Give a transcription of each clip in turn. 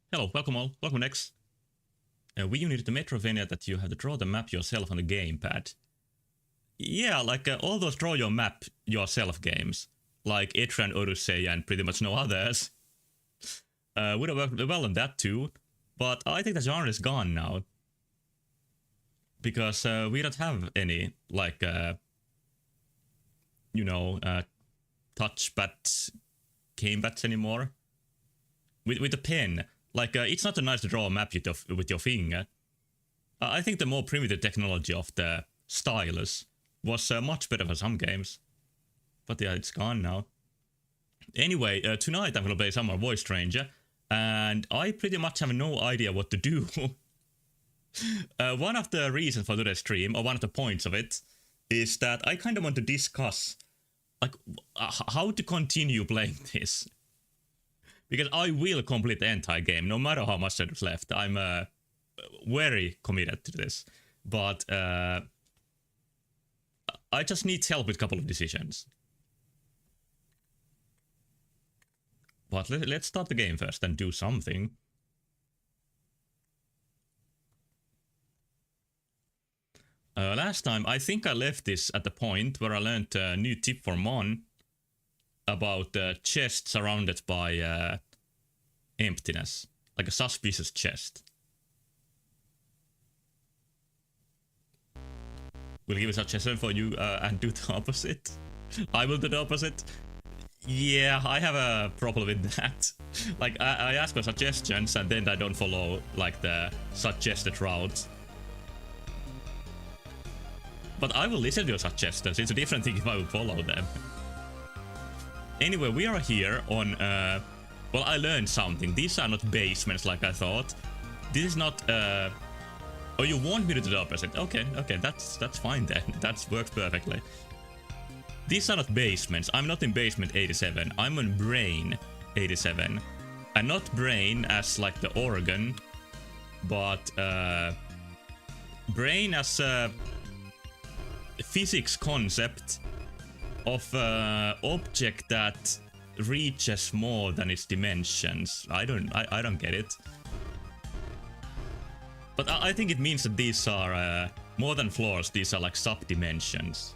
Hello, welcome all. Welcome next. We unit the Metrovania that you have to draw the map yourself on the gamepad. Yeah, like all those draw your map yourself games, like Etrian Odyssey and pretty much no others, would have worked well on that too, but I think the genre is gone now. Because we don't have any, like, you know, touchpad gamepads anymore. With a pen. Like, it's not nice to draw a map with your finger. I think the more primitive technology of the stylus was much better for some games. But yeah, it's gone now. Anyway, tonight I'm gonna play some more Voice Stranger, and I pretty much have no idea what to do. One of the reasons for today's stream, or one of the points of it, is that I kind of want to discuss, like, how to continue playing this. Because I will complete the entire game, no matter how much there's left. I'm very committed to this. But I just need help with a couple of decisions. But let's start the game first and do something. Last time, I think I left this at the point where I learned a new tip for Mon about chests surrounded by emptiness, like a suspicious chest. We'll give a suggestion for you and do the opposite. I will do the opposite. Yeah, I have a problem with that. Like, I ask for suggestions and then I don't follow, like, the suggested routes. But I will listen to your suggestions. It's a different thing if I will follow them. Anyway, we are here on, well, I learned something. These are not basements like I thought. This is not, oh, you want me to do the opposite? Okay, that's fine then. That works perfectly. These are not basements. I'm not in basement 87. I'm on brain 87. And not brain as like the organ, but brain as a physics concept of object that reaches more than its dimensions. I don't get it. But I think it means that these are more than floors. These are like sub-dimensions.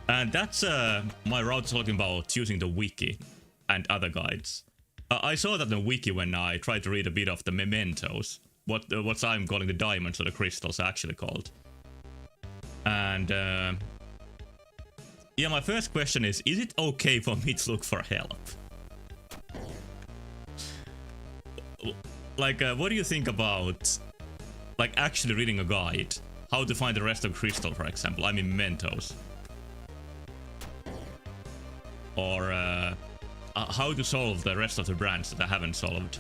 And that's my route talking about using the wiki and other guides. I saw that in the wiki when I tried to read a bit of the mementos. What I'm calling the diamonds or the crystals are actually called. And yeah, my first question is it okay for me to look for help? Like, what do you think about, like, actually reading a guide? How to find the rest of crystal, for example. I mean, mementos. Or how to solve the rest of the branch that I haven't solved.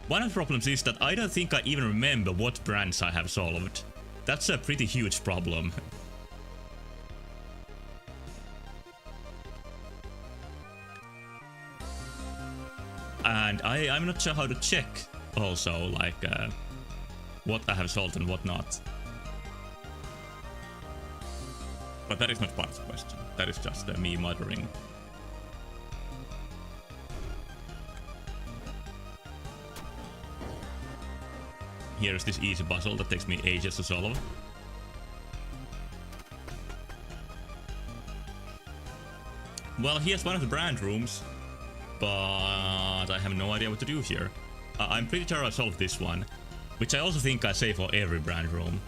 One of the problems is that I don't think I even remember what brands I have solved. That's a pretty huge problem. And I'm not sure how to check also, like, what I have solved and what not. But that is not part of the question. That is just me muttering. Here's this easy puzzle that takes me ages to solve. Well, here's one of the brand rooms, but I have no idea what to do here. I'm pretty sure I solved this one, which I also think I say for every brand room.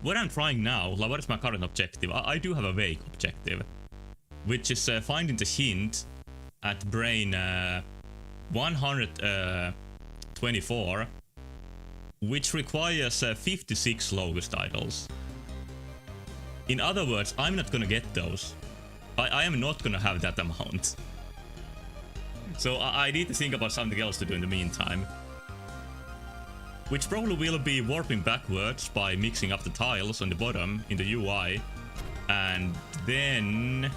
What I'm trying now, like what is my current objective? I do have a vague objective, which is finding the hint at brain 124, which requires 56 locust titles. In other words, I'm not gonna get those. I am not gonna have that amount. So I need to think about something else to do in the meantime. Which probably will be warping backwards by mixing up the tiles on the bottom in the UI. And then...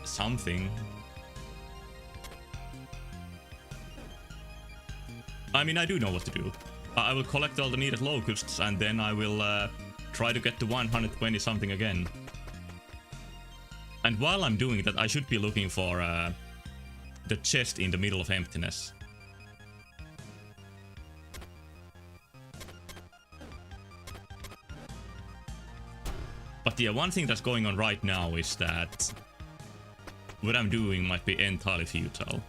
something. I mean, I do know what to do. I will collect all the needed locusts and then I will try to get to 120 something again. And while I'm doing that, I should be looking for the chest in the middle of emptiness. But yeah, one thing that's going on right now is that what I'm doing might be entirely futile.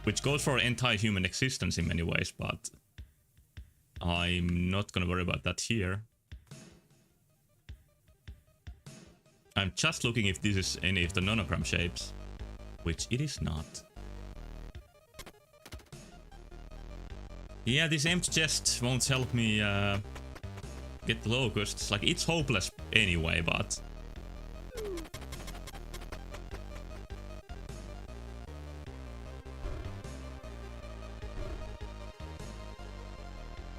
Which goes for entire human existence in many ways, but I'm not gonna worry about that here. I'm just looking if this is any of the nonogram shapes, which it is not. Yeah, this empty chest won't help me get the locusts. Like, it's hopeless anyway, but...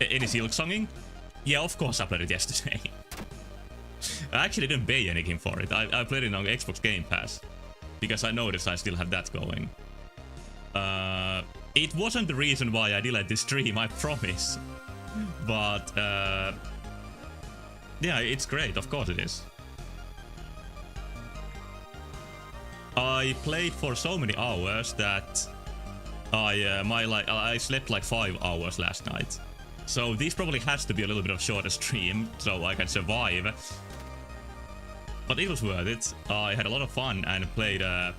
Any Silk Songing? Yeah, of course I played it yesterday. I actually didn't pay anything for it. I played it on Xbox Game Pass. Because I noticed I still have that going. It wasn't the reason why I delayed this stream, I promise. But, yeah, it's great, of course it is. I played for so many hours that I slept like 5 hours last night. So this probably has to be a little bit of shorter stream, so I can survive. But it was worth it. I had a lot of fun and played a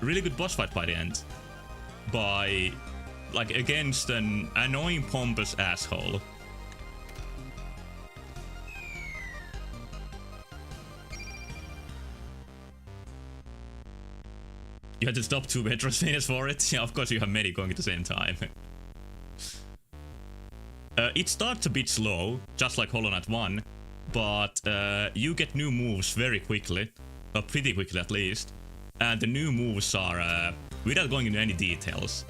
really good boss fight by the end. By, like, against an annoying pompous asshole. You had to stop 2 Metroidvanias for it? Yeah, of course you have many going at the same time. It starts a bit slow, just like Hollow Knight 1, but you get new moves very quickly, pretty quickly at least, and the new moves are, without going into any details,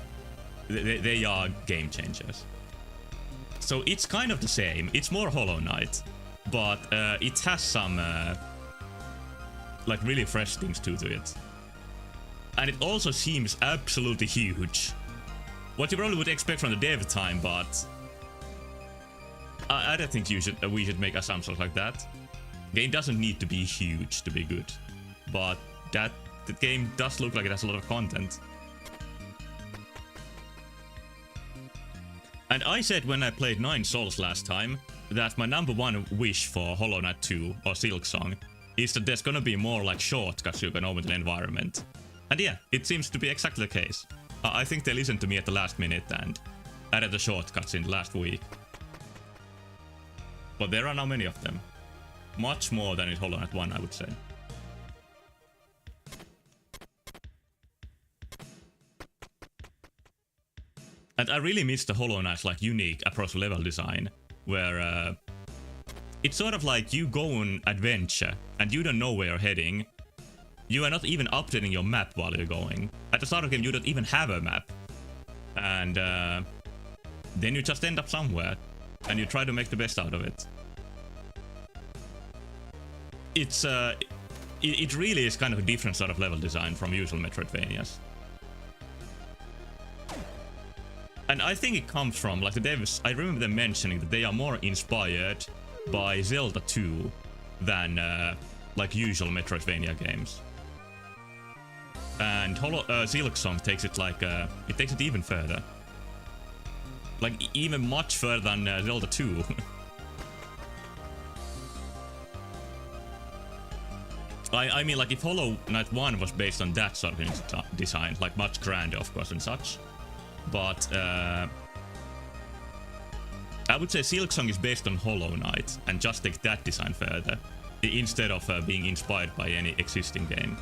they are game changers. So it's kind of the same, it's more Hollow Knight, but it has some like really fresh things to it. And it also seems absolutely huge. What you probably would expect from the dev time, but I don't think we should make assumptions like that. Game doesn't need to be huge to be good, but the game does look like it has a lot of content. And I said when I played 9 Souls last time that my #1 wish for Hollow Knight 2 or Silksong is that there's gonna be more like shortcuts you can open to the environment. And yeah, it seems to be exactly the case. I think they listened to me at the last minute and added the shortcuts in the last week. But there are now many of them. Much more than in Hollow Knight 1, I would say. And I really miss the Hollow Knight's like unique approach to level design, where it's sort of like you go on adventure and you don't know where you're heading, you are not even updating your map while you're going. At the start of the game, you don't even have a map. And then you just end up somewhere. And you try to make the best out of it. It's it really is kind of a different sort of level design from usual Metroidvanias. And I think it comes from, like the devs, I remember them mentioning that they are more inspired by Zelda 2 than like usual Metroidvania games. And Silksong takes it like, it takes it even further. Like even much further than Zelda 2. I mean, like if Hollow Knight 1 was based on that sort of design, like much grander of course and such. But I would say Silksong is based on Hollow Knight and just take that design further instead of being inspired by any existing game.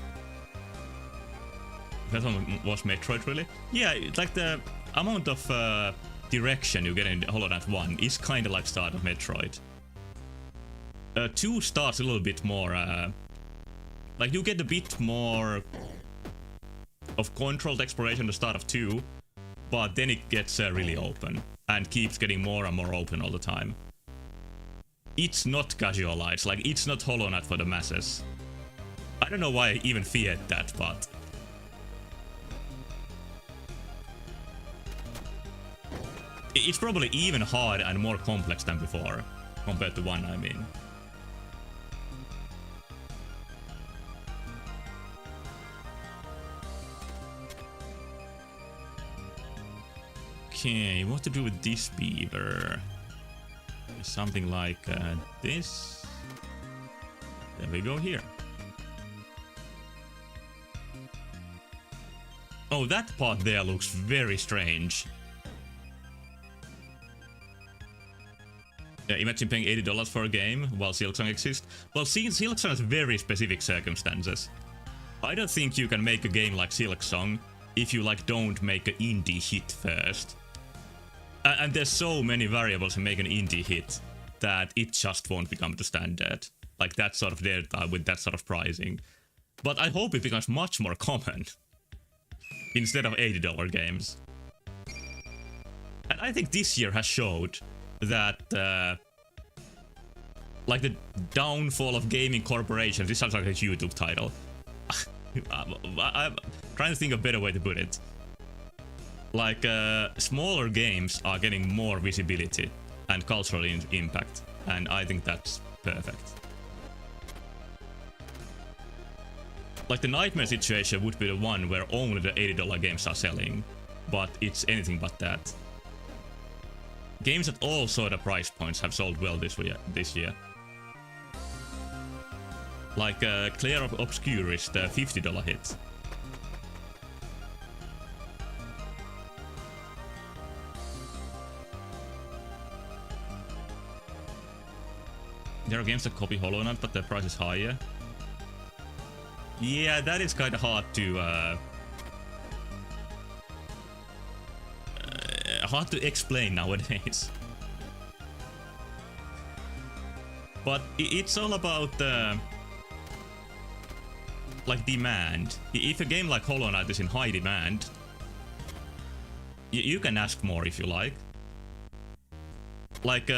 That one was Metroid, really? Yeah, like the amount of direction you get in Hollow Knight 1 is kind of like start of Metroid. 2 starts a little bit more, like you get a bit more of controlled exploration at the start of 2, but then it gets really open and keeps getting more and more open all the time. It's not casualized, like it's not Hollow Knight for the masses. I don't know why I even feared that, but it's probably even harder and more complex than before, compared to 1, I mean. Okay, what to do with this beaver? Something like this. There we go here. Oh, that part there looks very strange. Yeah, imagine paying $80 for a game while Silksong exists. Well, Silksong has very specific circumstances. I don't think you can make a game like Silksong if you like don't make an indie hit first. And there's so many variables in making an indie hit that it just won't become the standard. Like that sort of data with that sort of pricing. But I hope it becomes much more common instead of $80 games. And I think this year has showed that like the downfall of gaming corporations, this sounds like a YouTube title. I'm trying to think of a better way to put it. Like smaller games are getting more visibility and cultural impact, and I think that's perfect. Like the nightmare situation would be the one where only the $80 games are selling, but it's anything but that. Games at all sort of price points have sold well this year. Like Clair Obscuris, the $50 hit. There are games that copy Hollow Knight, but the price is higher. Yeah, that is kind of hard to explain nowadays. But it's all about like demand. If a game like Hollow Knight is in high demand, you can ask more if you like. Like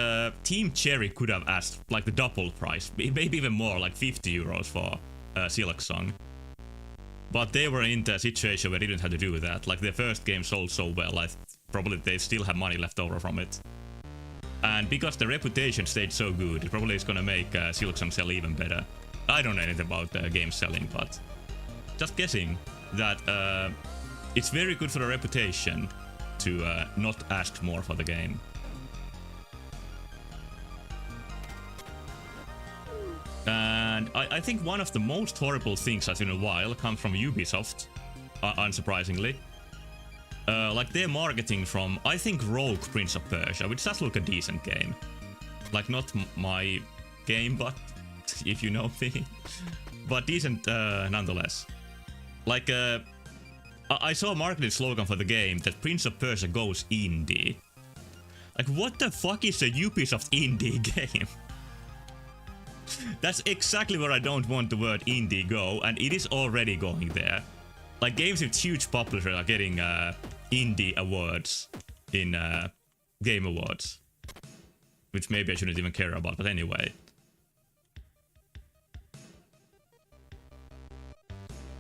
Team Cherry could have asked like the double price, maybe even more, like 50 euros for Silksong. But they were in the situation where they didn't have to do that. Like their first game sold so well, probably they still have money left over from it. And because the reputation stayed so good, it probably is gonna make Silksong sell even better. I don't know anything about game selling, but just guessing that it's very good for the reputation to not ask more for the game. And I think one of the most horrible things I've seen in a while comes from Ubisoft, unsurprisingly. Like their marketing from, I think, Rogue Prince of Persia, which does look a decent game. Like not my game, but if you know me. But decent nonetheless. Like I saw a marketing slogan for the game that Prince of Persia goes indie. Like what the fuck is a Ubisoft indie game? That's exactly where I don't want the word indie go, and it is already going there. Like, games with huge publishers are getting indie awards in Game Awards. Which maybe I shouldn't even care about, but anyway.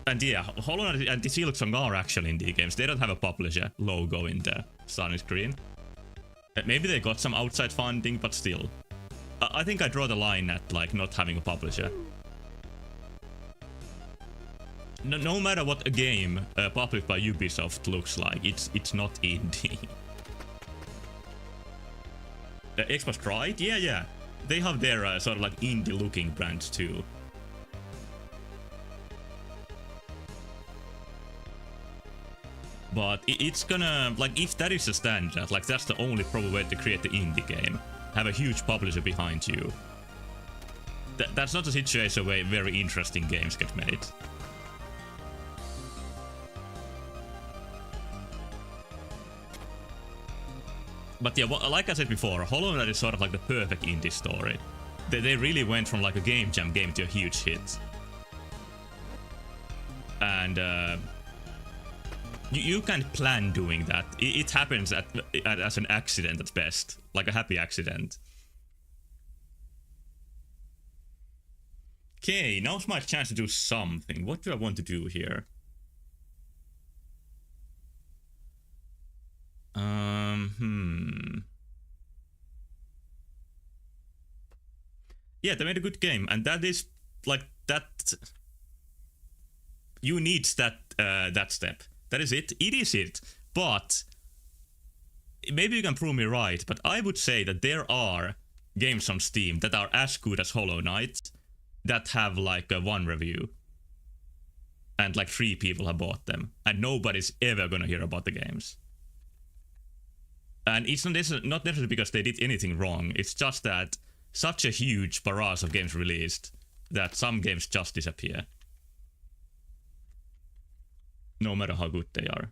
And yeah, Hollow Knight and Silksong are actually indie games. They don't have a publisher logo in the starting screen. Maybe they got some outside funding, but still. I think I draw the line at like not having a publisher. No matter what a game published by Ubisoft looks like, it's not indie. Xbox tried? Yeah. They have their sort of like indie-looking brands too. But it's gonna, like, if that is the standard, like, that's the only proper way to create the indie game. Have a huge publisher behind you. That's not a situation where very interesting games get made. But yeah, like I said before, Hollow Knight is sort of like the perfect indie story. They really went from like a game jam game to a huge hit. And you can't plan doing that. It happens as an accident at best. Like a happy accident. Okay, now's my chance to do something. What do I want to do here? Yeah, they made a good game, and that is like that. You need that step. That is it. It is it. But maybe you can prove me right. But I would say that there are games on Steam that are as good as Hollow Knight that have like a 1 review, and like 3 people have bought them, and nobody's ever gonna hear about the games. And it's not necessarily because they did anything wrong. It's just that such a huge barrage of games released that some games just disappear. No matter how good they are.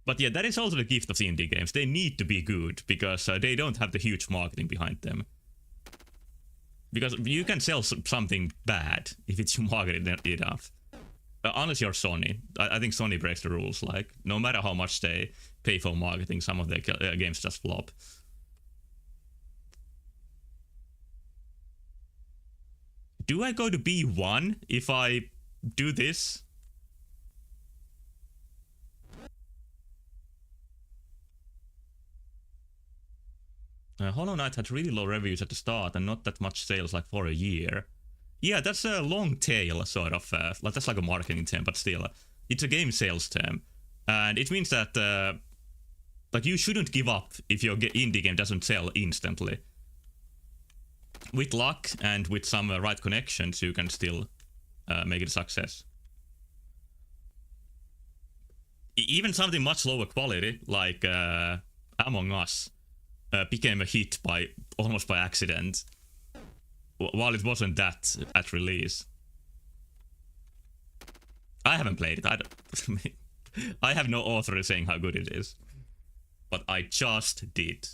But yeah, that is also the gift of indie games. They need to be good because they don't have the huge marketing behind them. Because you can sell something bad if it's marketed enough. Unless you're Sony. I think Sony breaks the rules. Like, no matter how much they pay for marketing, some of their games just flop. Do I go to B1 if I do this? Hollow Knight had really low reviews at the start and not that much sales like for a year. Yeah, that's a long tail, sort of. That's like a marketing term, but still. It's a game sales term. And it means that like you shouldn't give up if your indie game doesn't sell instantly. With luck and with some right connections, you can still make it a success. Even something much lower quality, like Among Us, became a hit almost by accident, while it wasn't that at release. I haven't played it. I have no authority saying how good it is, but I just did.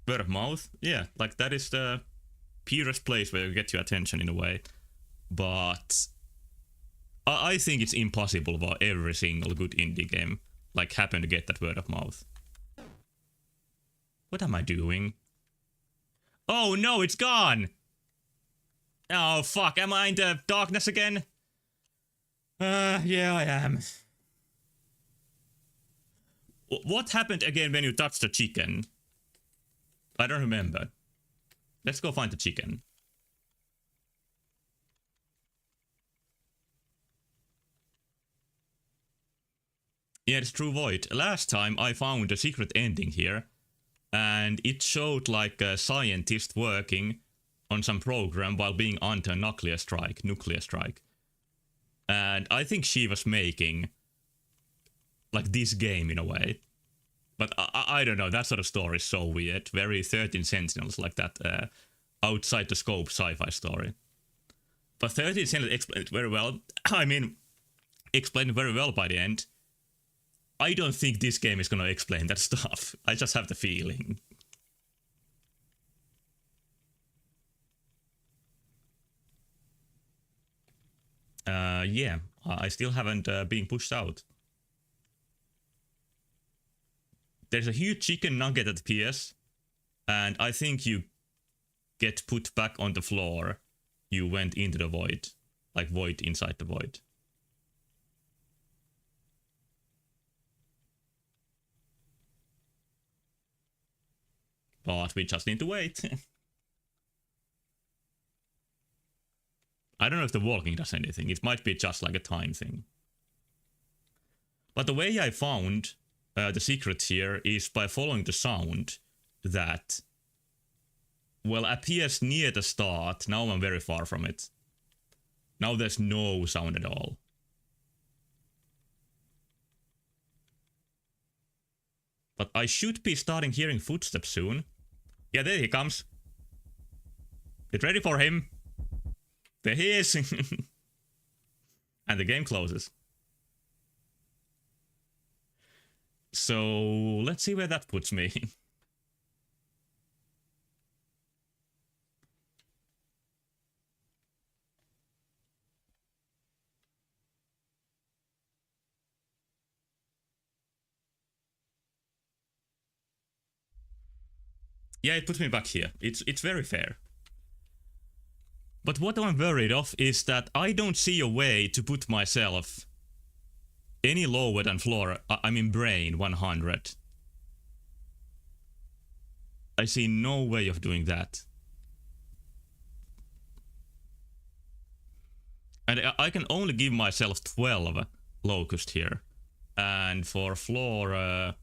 Word of mouth, yeah, like that is the purest place where you get your attention in a way. But I think it's impossible for every single good indie game like happen to get that word of mouth. What am I doing? Oh no, it's gone! Oh fuck, am I in the darkness again? Yeah I am. What happened again when you touched the chicken? I don't remember. Let's go find the chicken. Yeah, it's True Void. Last time I found a secret ending here, and it showed like a scientist working on some program while being under nuclear strike. And I think she was making like this game in a way. But I don't know, that sort of story is so weird. Very 13 Sentinels, like that outside the scope sci-fi story. But 13 Sentinels explained it very well. I mean, explained very well by the end. I don't think this game is gonna explain that stuff. I just have the feeling. Yeah, I still haven't been pushed out. There's a huge chicken nugget at PS, and I think you get put back on the floor. You went into the void, like void inside the void. But we just need to wait. I don't know if the walking does anything. It might be just like a time thing. But the way I found the secret here is by following the sound that, well, appears near the start. Now I'm very far from it. Now there's no sound at all. But I should be starting hearing footsteps soon. Yeah, there he comes. Get ready for him. There he is. And the game closes. So let's see where that puts me. Yeah, it puts me back here. It's very fair. But what I'm worried of is that I don't see a way to put myself any lower than floor, I mean brain 100. I see no way of doing that. And I can only give myself 12 locust here. And for floor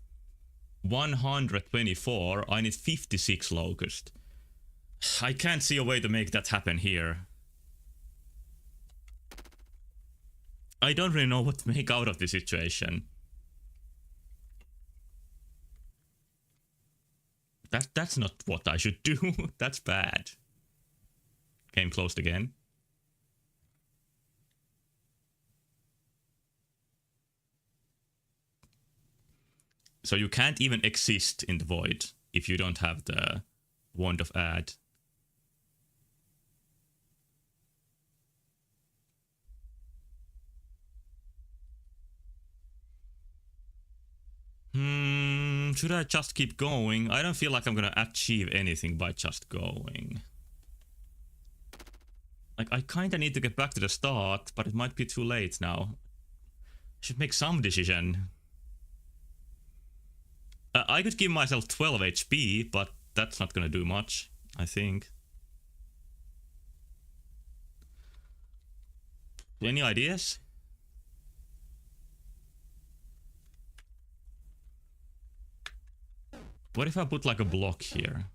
124, I need 56 locust. I can't see a way to make that happen here. I don't really know what to make out of this situation. That's not what I should do. That's bad. Game closed again. So you can't even exist in the void if you don't have the wand of add. Should I just keep going? I don't feel like I'm gonna achieve anything by just going. Like, I kinda need to get back to the start, but it might be too late now. I should make some decision. I could give myself 12 HP, but that's not gonna do much, I think. Any ideas? What if I put like a block here?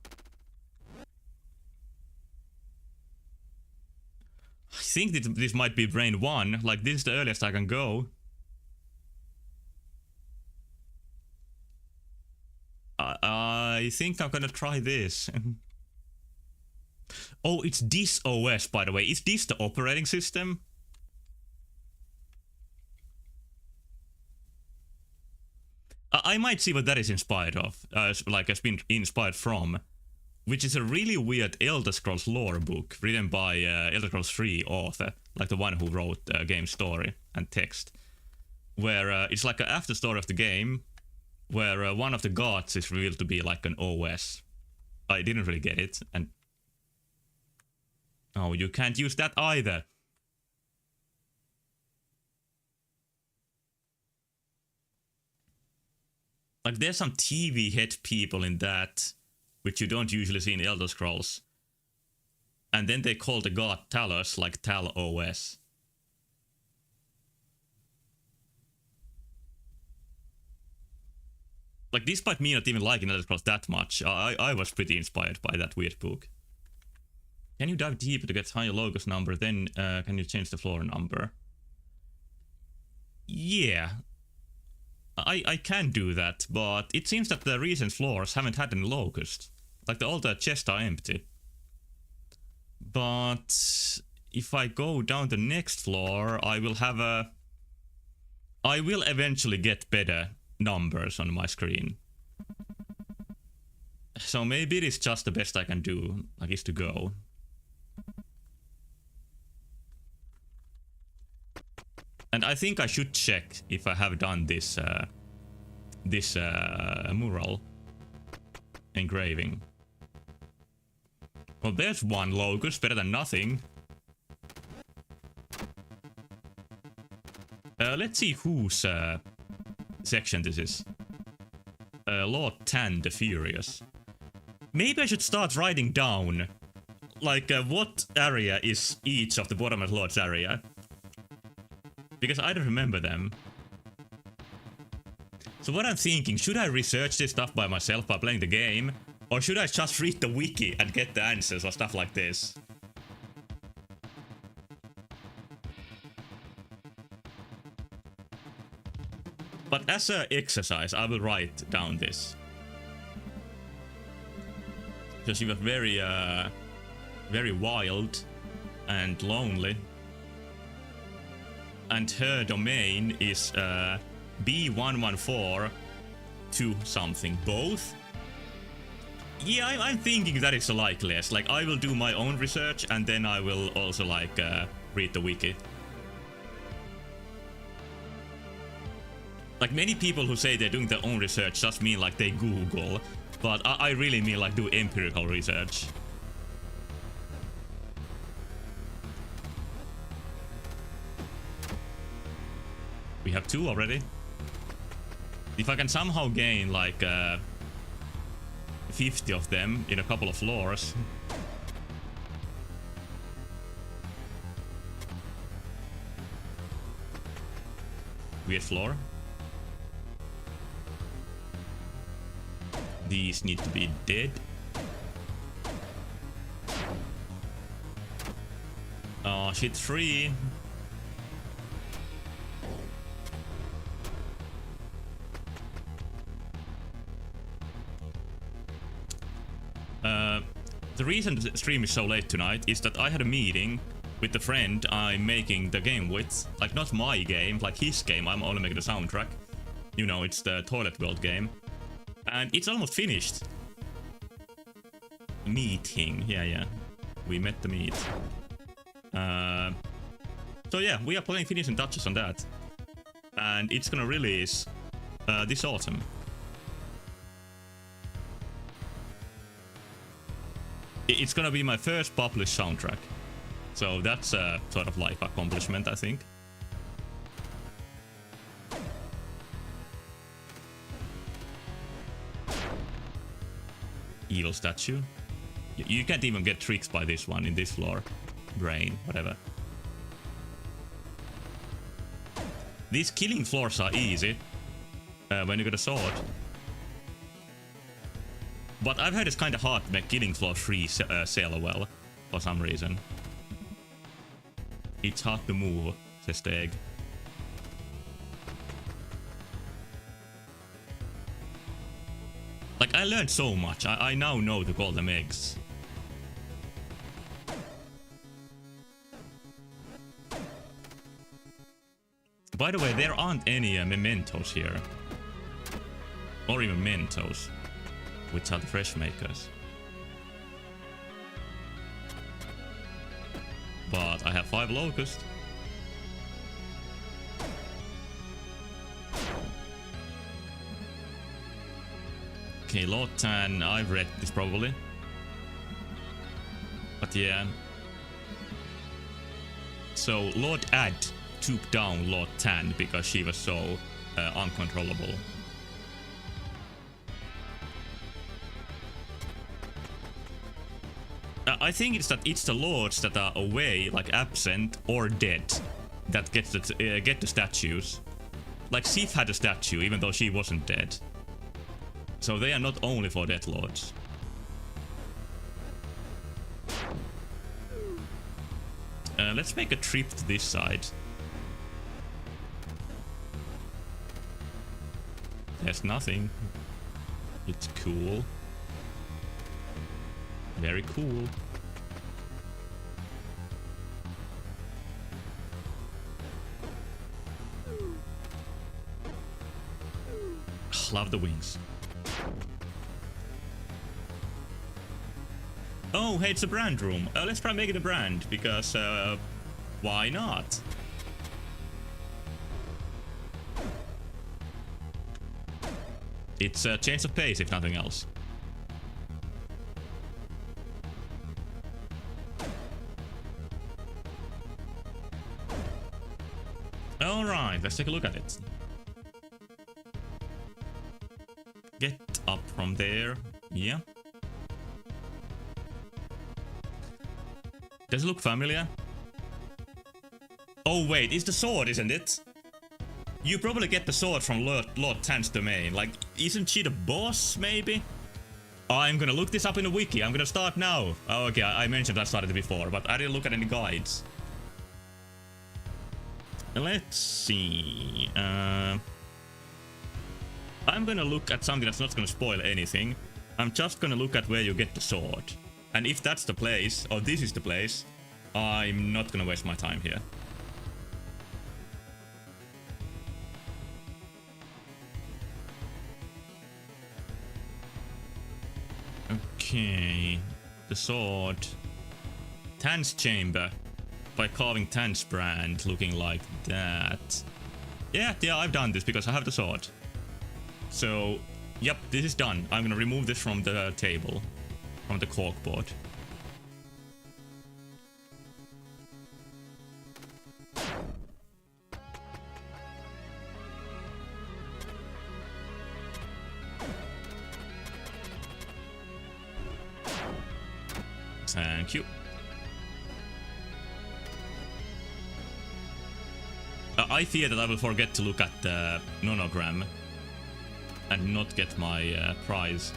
I think this might be brain 1, like this is the earliest I can go. I think I'm gonna try this. Oh, it's this OS, by the way. Is this the operating system? I might see what that is inspired of, like has been inspired from, which is a really weird Elder Scrolls lore book written by Elder Scrolls 3 author, like the one who wrote the game story and text, where it's like an after story of the game, where one of the gods is revealed to be like an OS. I didn't really get it, and oh, you can't use that either. Like, there's some TV head people in that, which you don't usually see in Elder Scrolls. And then they call the god Talos, like Tal OS. Like, despite me not even liking Elder Scrolls that much, I was pretty inspired by that weird book. Can you dive deeper to get higher locus number, then can you change the floor number? Yeah. I can do that, but it seems that the recent floors haven't had any locust. Like, all the chests are empty. But if I go down the next floor, I will have a... I will eventually get better numbers on my screen. So maybe it is just the best I can do, like, is to go. And I think I should check if I have done this mural engraving. Well, there's one locust, better than nothing. Let's see whose section this is. Lord Tan the Furious. Maybe I should start writing down, like, what area is each of the Bottomless Lords area. Because I don't remember them. So what I'm thinking, should I research this stuff by myself by playing the game? Or should I just read the wiki and get the answers or stuff like this? But as an exercise, I will write down this. So she was very, very wild and lonely. And her domain is B114 to something. Both? Yeah, I'm thinking that is the likeliest. Like, I will do my own research and then I will also, like, read the wiki. Like, many people who say they're doing their own research just mean, like, they Google. But I really mean, like, do empirical research. We have 2 already. If I can somehow gain, like, 50 of them in a couple of floors. Weird floor. These need to be dead. Oh shit, 3. The reason the stream is so late tonight is that I had a meeting with the friend I'm making the game with. Like, not my game, like his game. I'm only making the soundtrack. You know, it's the Toilet World game. And it's almost finished. Meeting. Yeah. We met the meet. So yeah, we are playing Finishing Touches on that. And it's gonna release this autumn. It's gonna be my first published soundtrack. So that's a sort of like accomplishment, I think. Evil statue. You can't even get tricks by this one in this floor. Brain, whatever. These killing floors are easy when you get a sword. But I've heard it's kind of hard to make killing floor 3 sell well for some reason. It's hard to move, says the egg. Like, I learned so much. I now know to call them eggs. By the way, there aren't any mementos here. Or even Mentos, which are the fresh makers. But I have 5 locusts. Okay, Lord Tan, I've read this probably. But yeah. So Lord Ad took down Lord Tan because she was so uncontrollable. I think it's the lords that are away, like absent or dead, that get the statues. Like Sif had a statue even though she wasn't dead. So they are not only for dead lords. Let's make a trip to this side. There's nothing. It's cool. Very cool. Love the wings. Oh, hey, it's a brand room. Let's try making a brand, because, why not? It's a change of pace, if nothing else. Alright, let's take a look at it. Get up from there. Yeah. Does it look familiar? Oh wait, it's the sword, isn't it? You probably get the sword from Lord Tan's domain. Like, isn't she the boss, maybe? I'm gonna look this up in the wiki. I'm gonna start now. Oh, okay, I mentioned I started before, but I didn't look at any guides. Let's see. I'm gonna look at something that's not gonna spoil anything. I'm just gonna look at where you get the sword. And if that's the place, or this is the place, I'm not gonna waste my time here. Okay, the sword. Tan's chamber. By carving Tan's brand, looking like that. Yeah, I've done this because I have the sword. So, yep, this is done. I'm gonna remove this from the table, from the corkboard. Thank you. I fear that I will forget to look at the nonogram and not get my prize.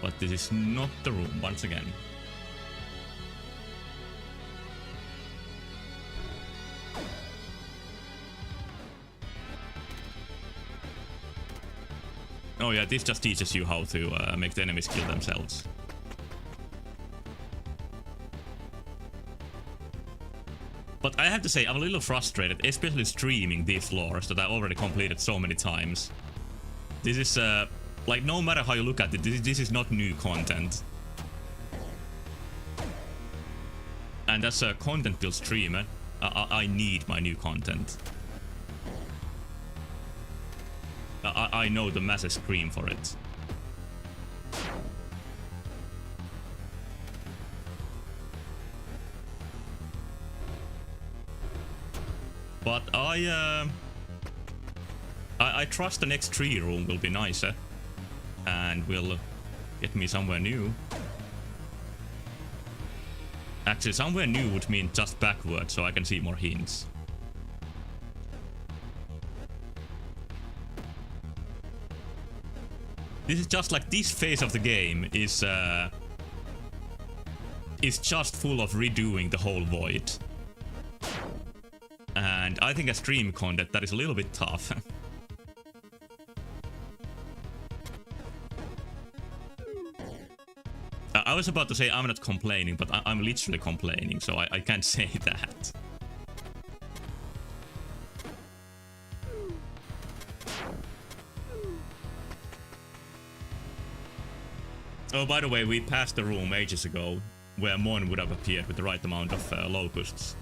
But this is not the room once again. Oh yeah, this just teaches you how to make the enemies kill themselves. But I have to say, I'm a little frustrated, especially streaming these floors that I already completed so many times. This is, like, no matter how you look at it, this is not new content. And as a content-built streamer, I need my new content. I know the masses scream for it. But I trust the next tree room will be nicer and will get me somewhere new. Actually, somewhere new would mean just backwards, so I can see more hints. This is just like this phase of the game is just full of redoing the whole void. And I think as stream content that is a little bit tough. I was about to say I'm not complaining, but I'm literally complaining, so I can't say that. Oh, by the way, we passed the room ages ago where Mon would have appeared with the right amount of locusts.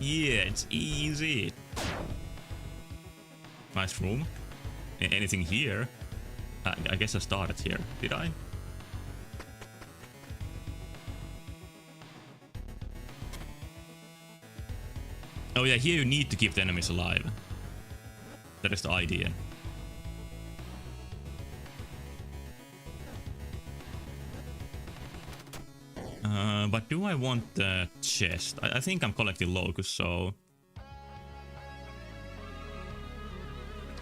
Yeah, it's easy. Nice room. Anything here? I guess I started here. Did I? Oh yeah, here you need to keep the enemies alive. That is the idea. But do I want the chest? I think I'm collecting locusts, so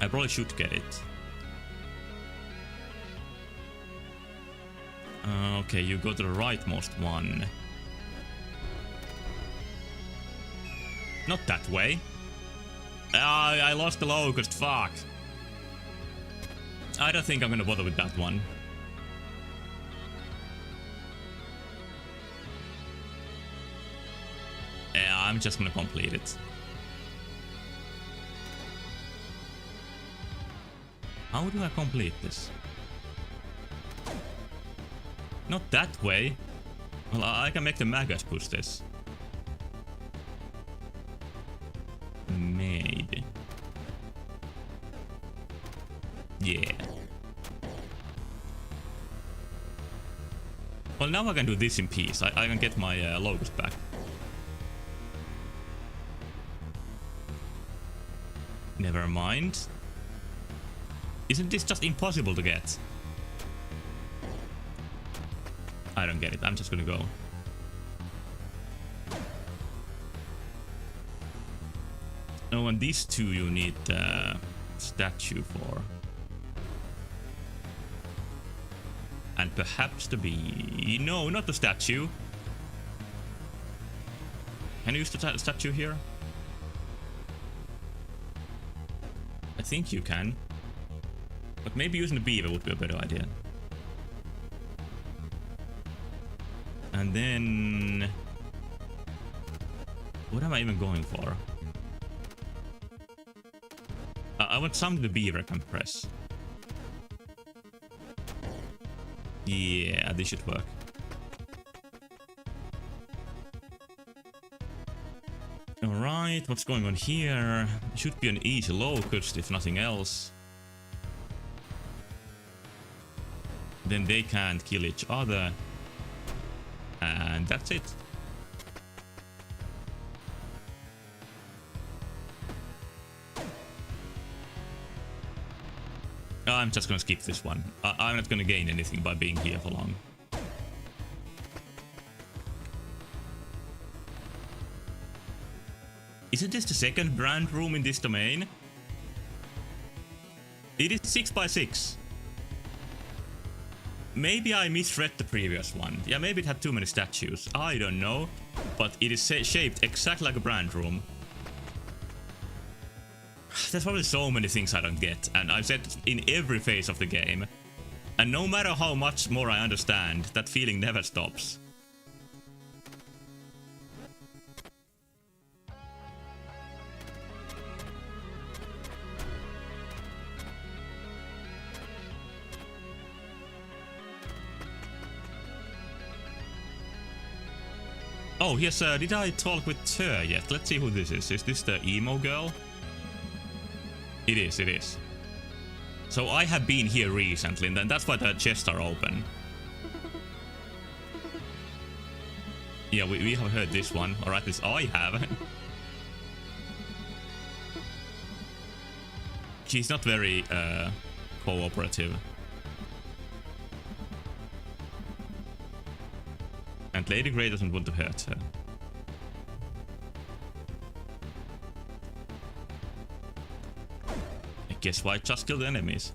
I probably should get it. Okay, you go to the rightmost one. Not that way. I lost the locust, fuck. I don't think I'm gonna bother with that one. Yeah, I'm just gonna complete it. How do I complete this? Not that way. Well, I can make the maggots push this. Maybe. Yeah. Well, now I can do this in peace. I can get my locust back. Never mind. Isn't this just impossible to get? I don't get it. I'm just gonna go. Oh, and these two you need statue for. And perhaps the bee. No, not the statue. Can you use the statue here? I think you can. But maybe using the beaver would be a better idea. And then... what am I even going for? I want something the beaver can press. Yeah, this should work. Alright, what's going on here? Should be an easy locust, if nothing else. Then they can't kill each other. And that's it. I'm just gonna skip this one. I'm not gonna gain anything by being here for long. Isn't this the second brand room in this domain? It is 6x6. Maybe I misread the previous one. Yeah, maybe it had too many statues. I don't know. But it is shaped exactly like a brand room. There's probably so many things I don't get. And I've said in every phase of the game. And no matter how much more I understand, that feeling never stops. Oh, yes, did I talk with her yet? Let's see who this is. Is this the emo girl? It is, it is. So I have been here recently, and that's why the chests are open. Yeah, we have heard this one, or at least I have. She's not very cooperative. And Lady Grey doesn't want to hurt her. I guess why just kill the enemies?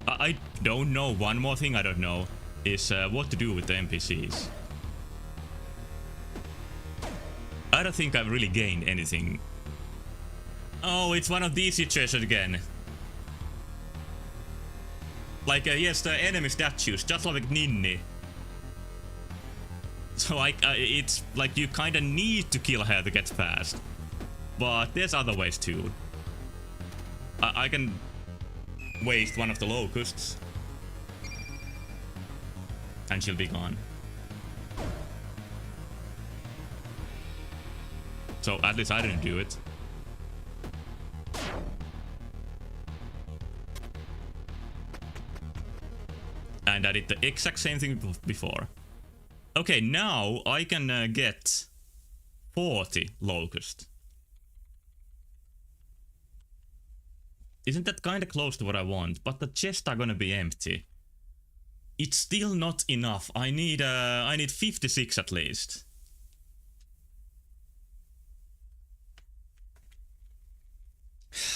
I don't know. One more thing I don't know is what to do with the NPCs. I don't think I've really gained anything. Oh, it's one of these situations again. Like, yes, the enemy statues, just like Ninni. So it's like you kind of need to kill her to get past. But there's other ways too. I can waste one of the locusts. And she'll be gone. So at least I didn't do it. And I did the exact same thing before. Okay, now I can get 40 locust. Isn't that kind of close to what I want? But the chests are gonna be empty. It's still not enough. I need 56 at least.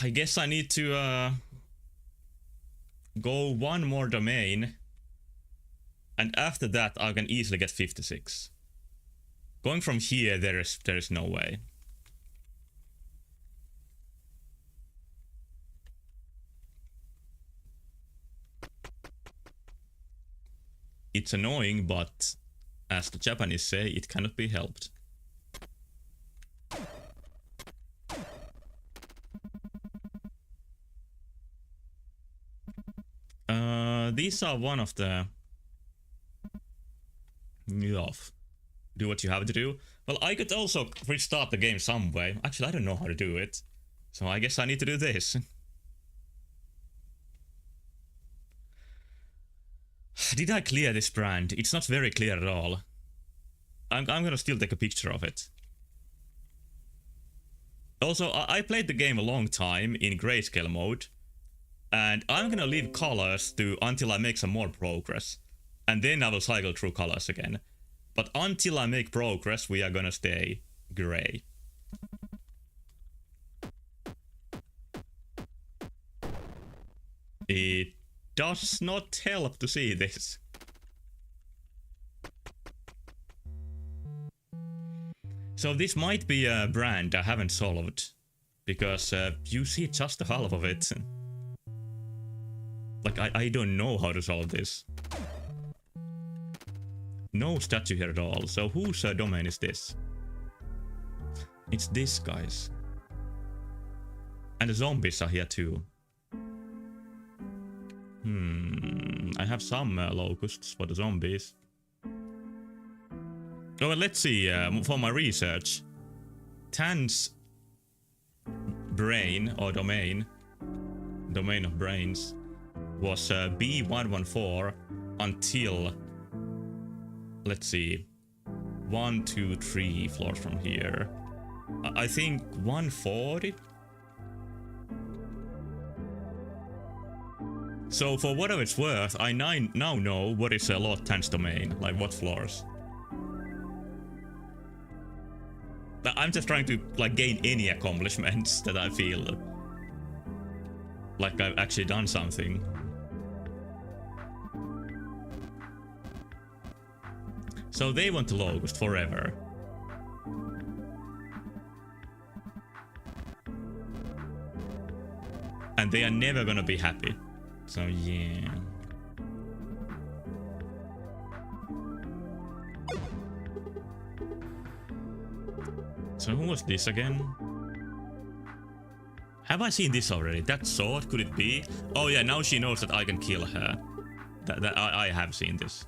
I guess I need to go one more domain. And after that, I can easily get 56. Going from here, there is no way. It's annoying, but as the Japanese say, it cannot be helped. These are one of the... Do what you have to do. Well, I could also restart the game some way. Actually, I don't know how to do it. So I guess I need to do this. Did I clear this brand? It's not very clear at all. I'm gonna still take a picture of it. Also, I played the game a long time in grayscale mode. And I'm gonna leave colors to until I make some more progress. And then I will cycle through colors again. But until I make progress, we are gonna stay gray. It does not help to see this. So this might be a brand I haven't solved. Because you see just the half of it. Like, I don't know how to solve this. No statue here at all, so whose domain is this? It's this guy's. And the zombies are here too. I have some locusts for the zombies. Oh, well, let's see, for my research. Tan's brain, or domain of brains, was B114 until... Let's see. 1, 2, 3 floors from here. I think 140? So for whatever it's worth, I now know what is Lord Tan's domain, like what floors. I'm just trying to like gain any accomplishments that I feel like I've actually done something. So they want the locust forever. And they are never gonna be happy. So yeah. So who was this again? Have I seen this already? That sword, could it be? Oh yeah, now she knows that I can kill her. I have seen this.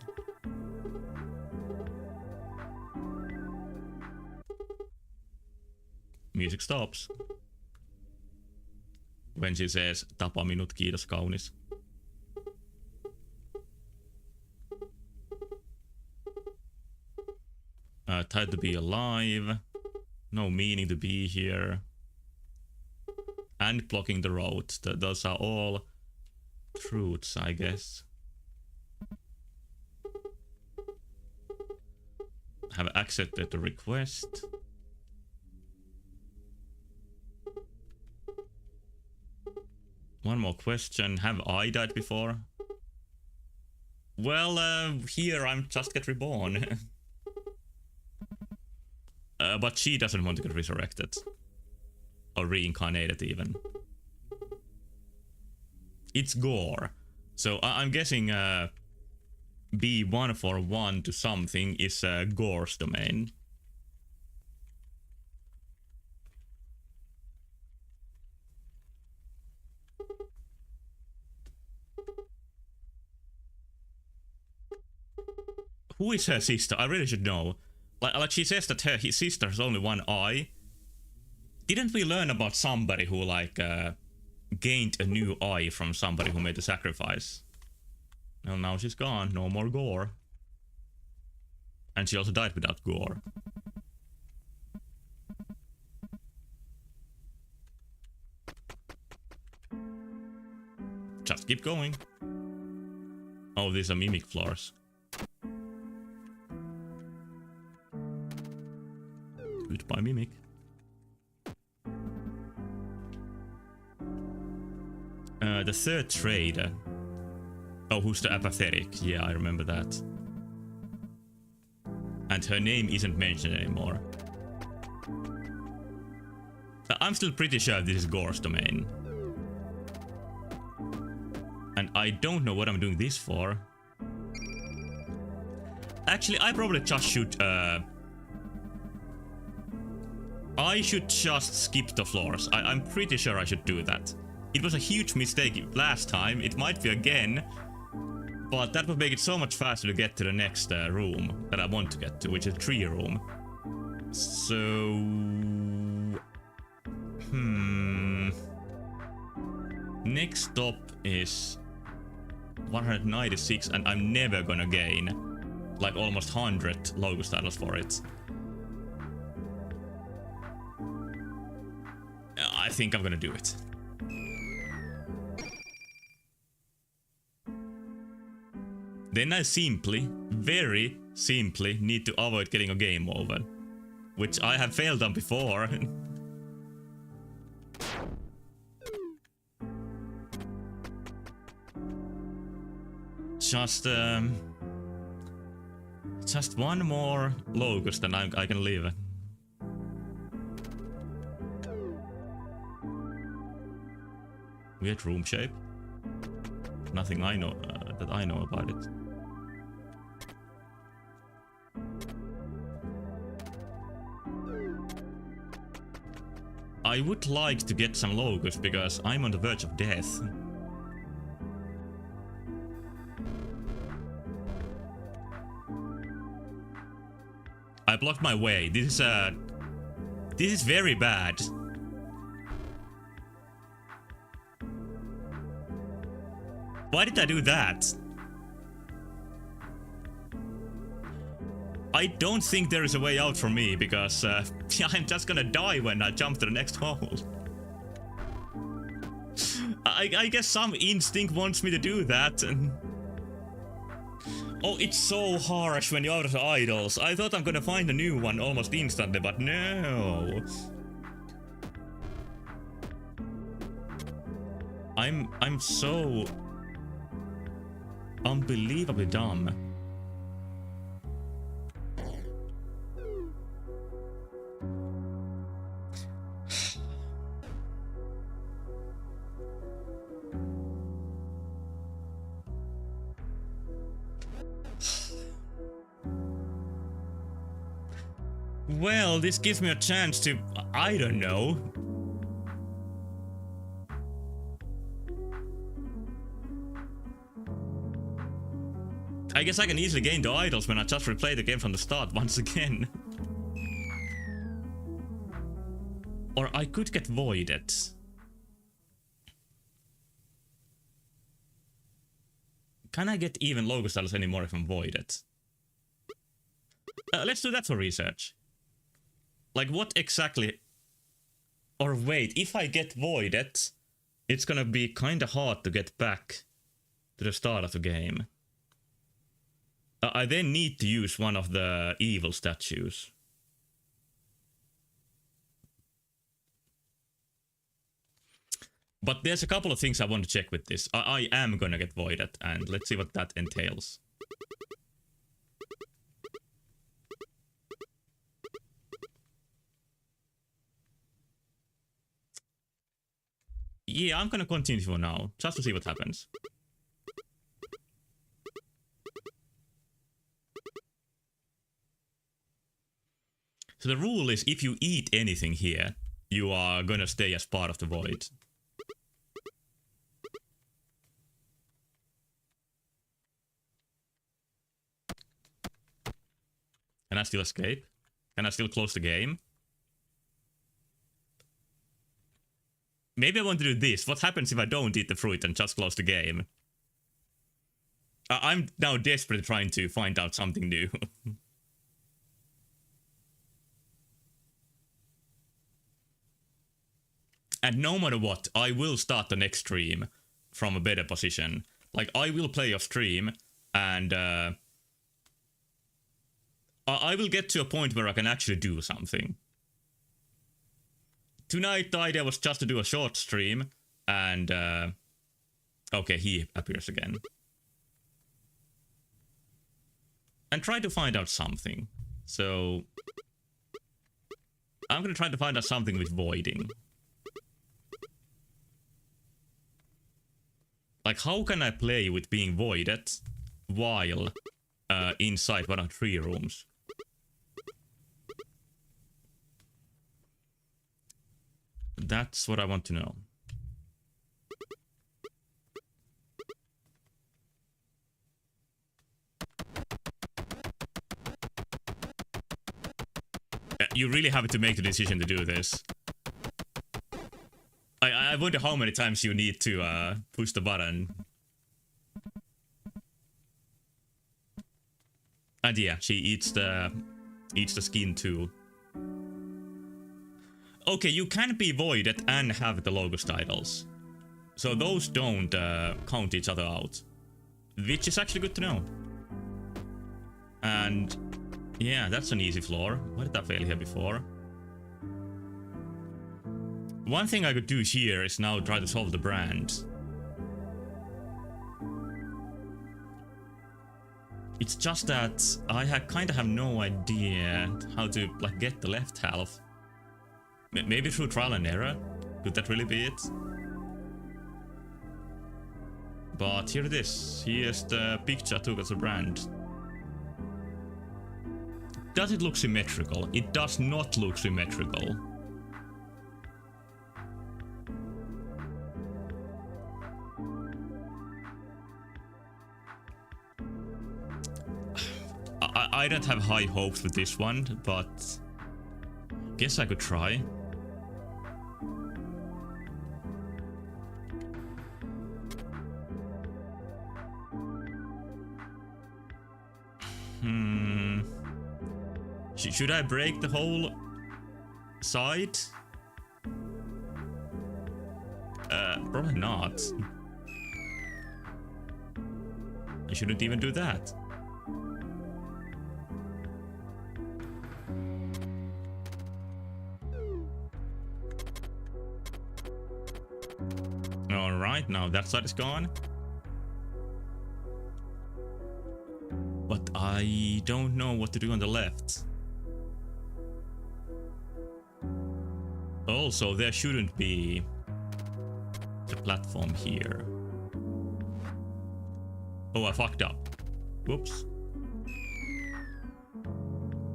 Music stops. When she says, tapa minut, kiitos kaunis. Tired to be alive. No meaning to be here. And blocking the road. Those are all truths, I guess. Have accepted the request. One more question. Have I died before? Well, here I'm just get reborn. But she doesn't want to get resurrected. Or reincarnated even. It's Gore. So I'm guessing B141 to something is Gore's domain. Who is her sister? I really should know. Like she says that his sister has only one eye. Didn't we learn about somebody who like gained a new eye from somebody who made a sacrifice? Well, now she's gone. No more Gore. And she also died without Gore. Just keep going. Oh, these are mimic floors. Goodbye, mimic. The third trader. Oh, who's the apathetic? Yeah, I remember that. And her name isn't mentioned anymore. I'm still pretty sure this is Gore's domain. And I don't know what I'm doing this for. Actually, I probably just should... I should just skip the floors. I'm pretty sure I should do that. It was a huge mistake last time. It might be again. But that would make it so much faster to get to the next room that I want to get to, which is the tree room. So... Next stop is 196, and I'm never gonna gain like almost 100 locust titles for it. I think I'm gonna do it. Then I simply, very simply, need to avoid getting a game over, which I have failed on before. Just one more locust and I can leave. Weird room shape. Nothing I know that I know about it. I would like to get some locust because I'm on the verge of death. I blocked my way. This is very bad. Why did I do that? I don't think there is a way out for me because I'm just gonna die when I jump to the next hole. I guess some instinct wants me to do that. And oh, it's so harsh when you're out of the idols. I thought I'm gonna find a new one almost instantly, but no. I'm so unbelievably dumb. Well, this gives me a chance to, I don't know. I guess I can easily gain the idols when I just replay the game from the start once again. Or I could get voided. Can I get even locust titles anymore if I'm voided? Let's do that for research. Like what exactly... Or wait, if I get voided, it's gonna be kinda hard to get back to the start of the game. I then need to use one of the evil statues. But there's a couple of things I want to check with this. I am gonna get voided, and let's see what that entails. Yeah, I'm gonna continue for now, just to see what happens. So the rule is if you eat anything here, you are gonna stay as part of the void. Can I still escape? Can I still close the game? Maybe I want to do this. What happens if I don't eat the fruit and just close the game? I'm now desperately trying to find out something new. And no matter what, I will start the next stream from a better position. Like, I will play your stream, and I will get to a point where I can actually do something. Tonight, the idea was just to do a short stream, and okay, he appears again. And try to find out something. So I'm gonna try to find out something with voiding. Like, how can I play with being voided while inside one of 3 rooms. That's what I want to know. You really have to make the decision to do this. I wonder how many times you need to push the button. And yeah, she eats the skin too. Okay, you can be voided and have the Logos titles. So those don't count each other out. Which is actually good to know. And yeah, that's an easy floor. Why did I fail here before? One thing I could do here is now try to solve the brand. It's just that I kind of have no idea how to like get the left half. Maybe through trial and error? Could that really be it? But here it is. Here's the picture I took as a brand. Does it look symmetrical? It does not look symmetrical. I don't have high hopes with this one, but guess I could try. Should I break the whole side? Probably not. I shouldn't even do that. Alright, now that side is gone. But I don't know what to do on the left. Also, there shouldn't be a platform here. Oh, I fucked up. Whoops.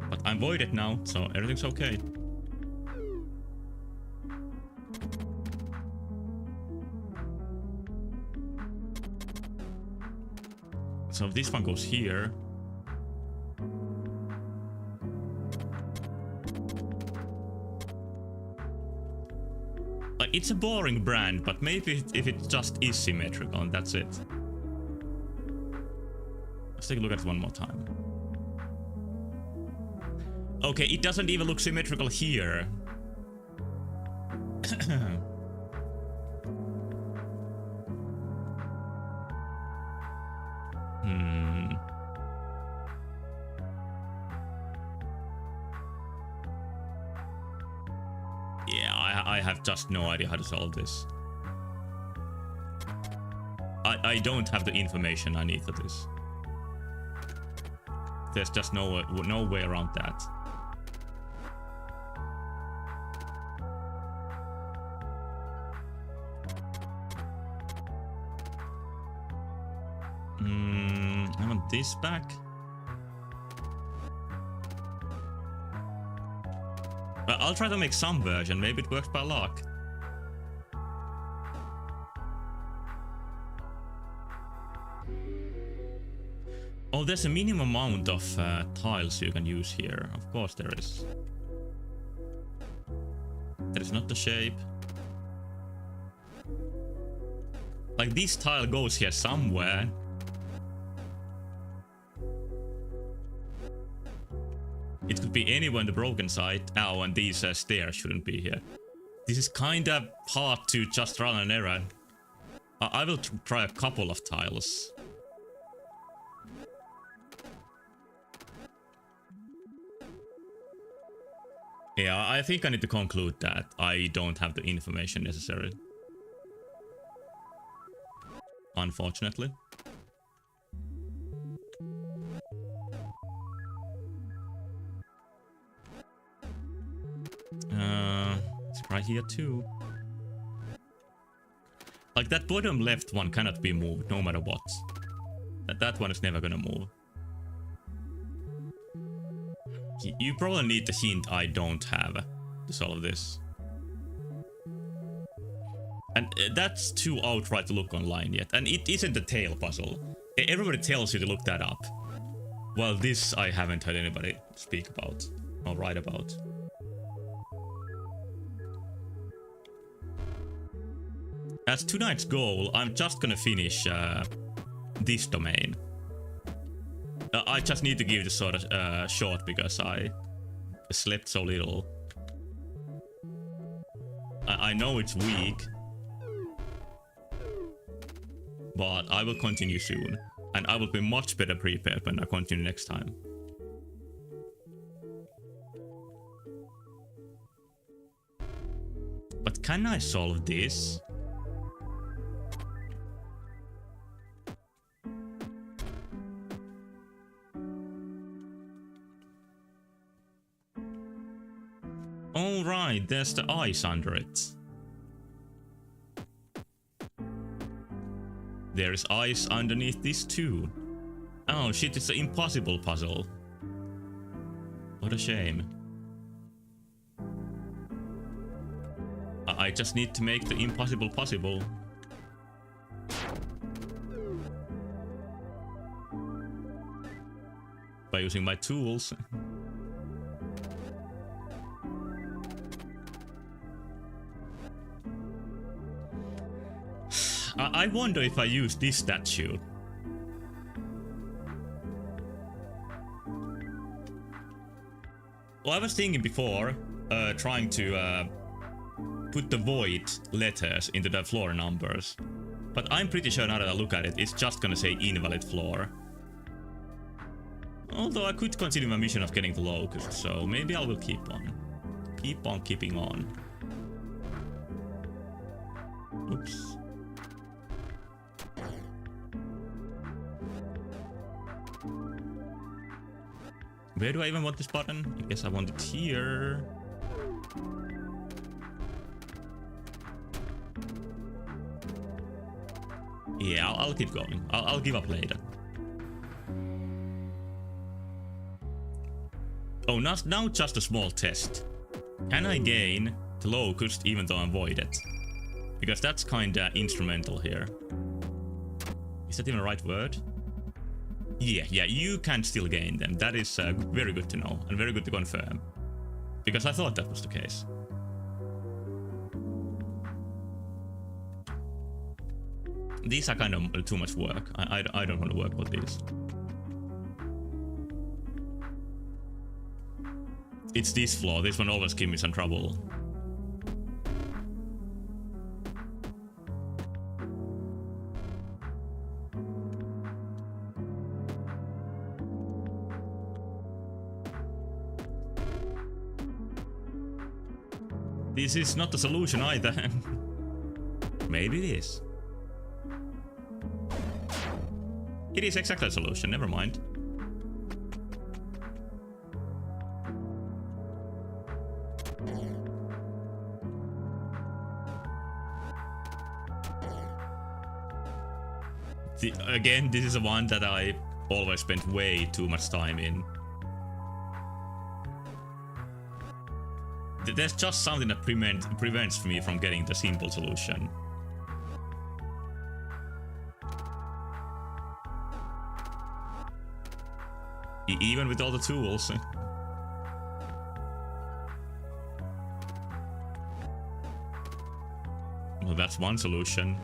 But I'm voided now, so everything's okay. So if this one goes here. Like, it's a boring brand, but maybe if it just is symmetrical and that's it. Let's take a look at it one more time. Okay, it doesn't even look symmetrical here. Yeah, I have just no idea how to solve this. I don't have the information I need for this. There's just no way around that. I want this back. I'll try to make some version, maybe it works by luck. Oh, there's a minimum amount of tiles you can use here. Of course there is. That is not the shape. Like, this tile goes here somewhere. It could be anywhere on the broken side. Oh, and these stairs shouldn't be here. This is kind of hard to just run an error. I will try a couple of tiles. Yeah, I think I need to conclude that I don't have the information necessary. Unfortunately. It's right here too. Like, that bottom left one cannot be moved no matter what. That one is never gonna move. You probably need the hint I don't have to solve this. And that's too outright to look online yet. And it isn't a tail puzzle. Everybody tells you to look that up. Well, this I haven't heard anybody speak about or write about. As tonight's goal, I'm just gonna finish this domain. I just need to give this sort of short because I slept so little. I know it's weak, but I will continue soon. And I will be much better prepared when I continue next time. But can I solve this? Alright, there's the ice under it. There is ice underneath this too. Oh shit, it's an impossible puzzle. What a shame. I just need to make the impossible possible. By using my tools. I wonder if I use this statue. Well, I was thinking before, trying to put the void letters into the floor numbers. But I'm pretty sure now that I look at it, it's just gonna say invalid floor. Although I could continue my mission of getting the locust, so maybe I will keep on. Keep on keeping on. Oops. Where do I even want this button? I guess I want it here. Yeah, I'll keep going. I'll give up later. Oh, now just a small test. Can I gain the locust even though I'm voided? Because that's kinda instrumental here. Is that even the right word? Yeah, you can still gain them. That is very good to know and very good to confirm. Because I thought that was the case. These are kind of too much work. I don't want to work with these. It's this flaw. This one always gives me some trouble. This is not the solution either. Maybe it is. It is exactly the solution, never mind. Again, this is the one that I always spent way too much time in. There's just something that prevents me from getting the simple solution. Even with all the tools. Well, that's one solution.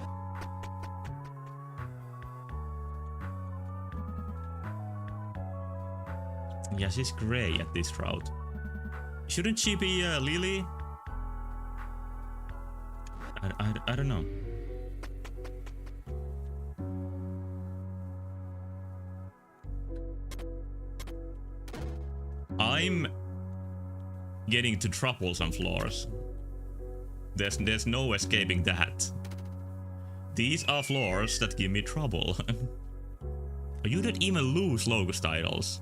Yeah, she's grey at this route. Shouldn't she be Lily? I don't know. I'm getting into troublesome floors. There's no escaping that. These are floors that give me trouble. You don't even lose locust titles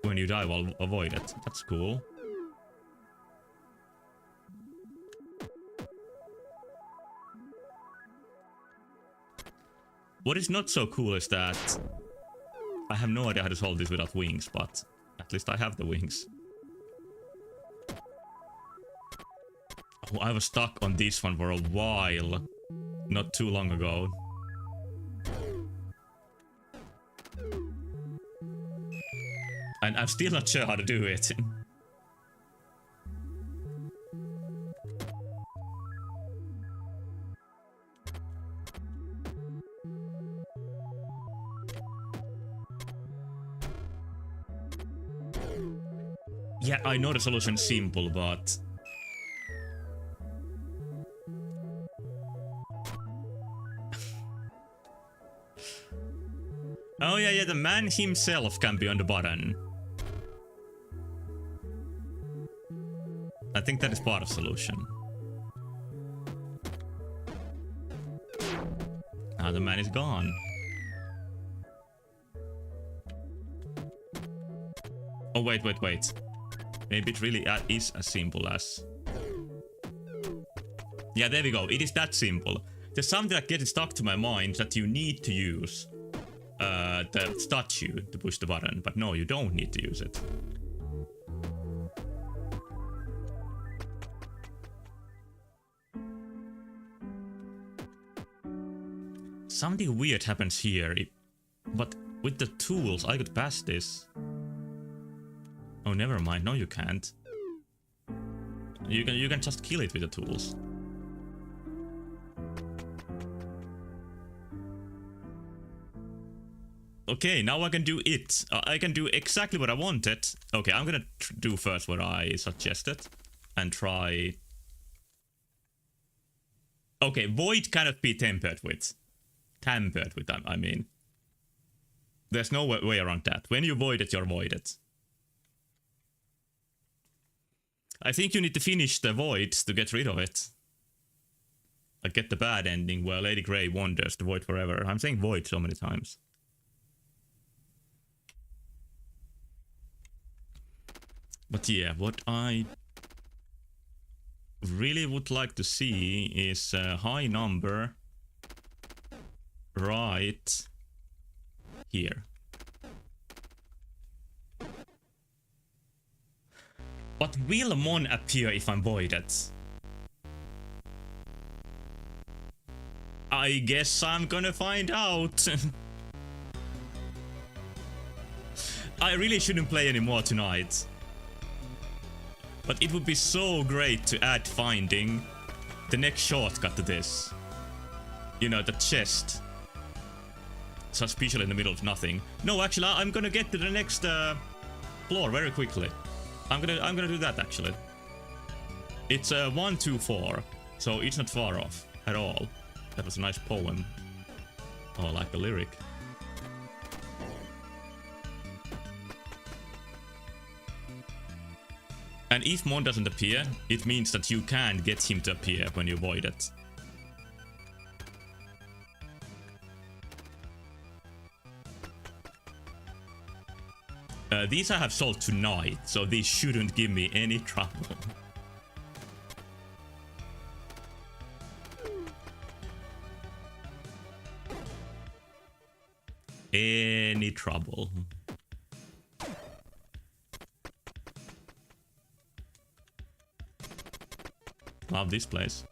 when you die while avoided. That's cool. What is not so cool is that I have no idea how to solve this without wings, but At least I have the wings. Oh, I was stuck on this one for a while. Not too long ago. And I'm still not sure how to do it. Yeah, I know the solution is simple, but... Oh yeah, the man himself can be on the button. I think that is part of the solution. Now the man is gone. Oh wait. Maybe it really is as simple as... Yeah, there we go. It is that simple. There's something that gets stuck to my mind that you need to use the statue to push the button. But no, you don't need to use it. Something weird happens here. But with the tools, I could pass this. Oh, never mind. No, you can't. You can just kill it with the tools. Okay, now I can do it. I can do exactly what I wanted. Okay, I'm gonna do first what I suggested. And try... Okay, void cannot be tampered with. Tampered with, I mean. There's no way around that. When you void it, you're voided. I think you need to finish the void to get rid of it. Like get the bad ending where Lady Grey wanders the void forever. I'm saying void so many times. But yeah, what I really would like to see is a high number right here. But will Mon appear if I'm voided? I guess I'm gonna find out. I really shouldn't play anymore tonight. But it would be so great to add finding the next shortcut to this. You know, the chest. Suspicious in the middle of nothing. No, actually, I'm gonna get to the next floor very quickly. I'm gonna do that actually. It's 1, 2, 4, so it's not far off at all. That was a nice poem. Oh, I like the lyric. And if Mon doesn't appear, it means that you can get him to appear when you void it. These I have solved tonight, so these shouldn't give me any trouble. Any trouble. Love this place.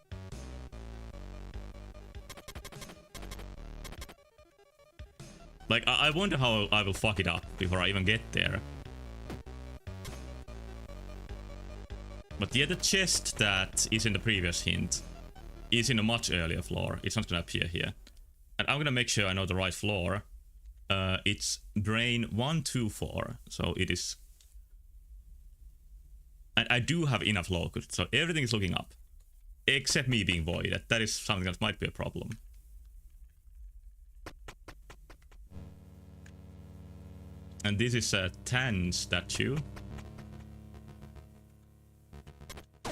Like, I wonder how I will fuck it up before I even get there. But yeah, the chest that is in the previous hint is in a much earlier floor. It's not gonna appear here. And I'm gonna make sure I know the right floor. It's brain 1, 2, 4. So it is... And I do have enough locus, so everything is looking up. Except me being voided. That is something that might be a problem. And this is a Tan statue. I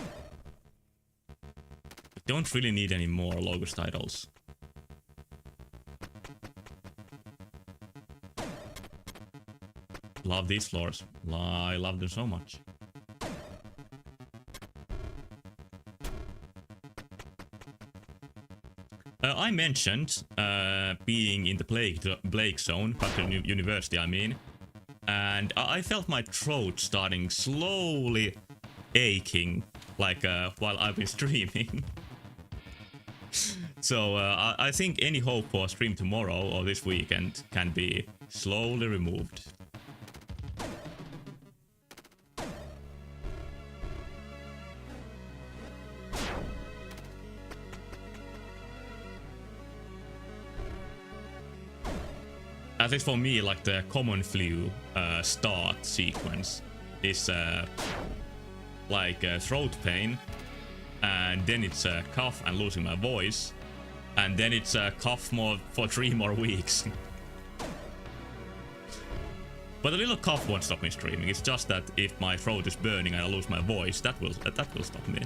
don't really need any more locus titles. Love these floors. I love them so much. I mentioned being in the plague zone, Factory University I mean, and I felt my throat starting slowly aching, like while I've been streaming. So I think any hope for a stream tomorrow or this weekend can be slowly removed. At least for me, like the common flu start sequence is like throat pain, and then it's a cough and losing my voice, and then it's a cough for 3 more weeks. But a little cough won't stop me streaming. It's just that if my throat is burning and I lose my voice, that will stop me.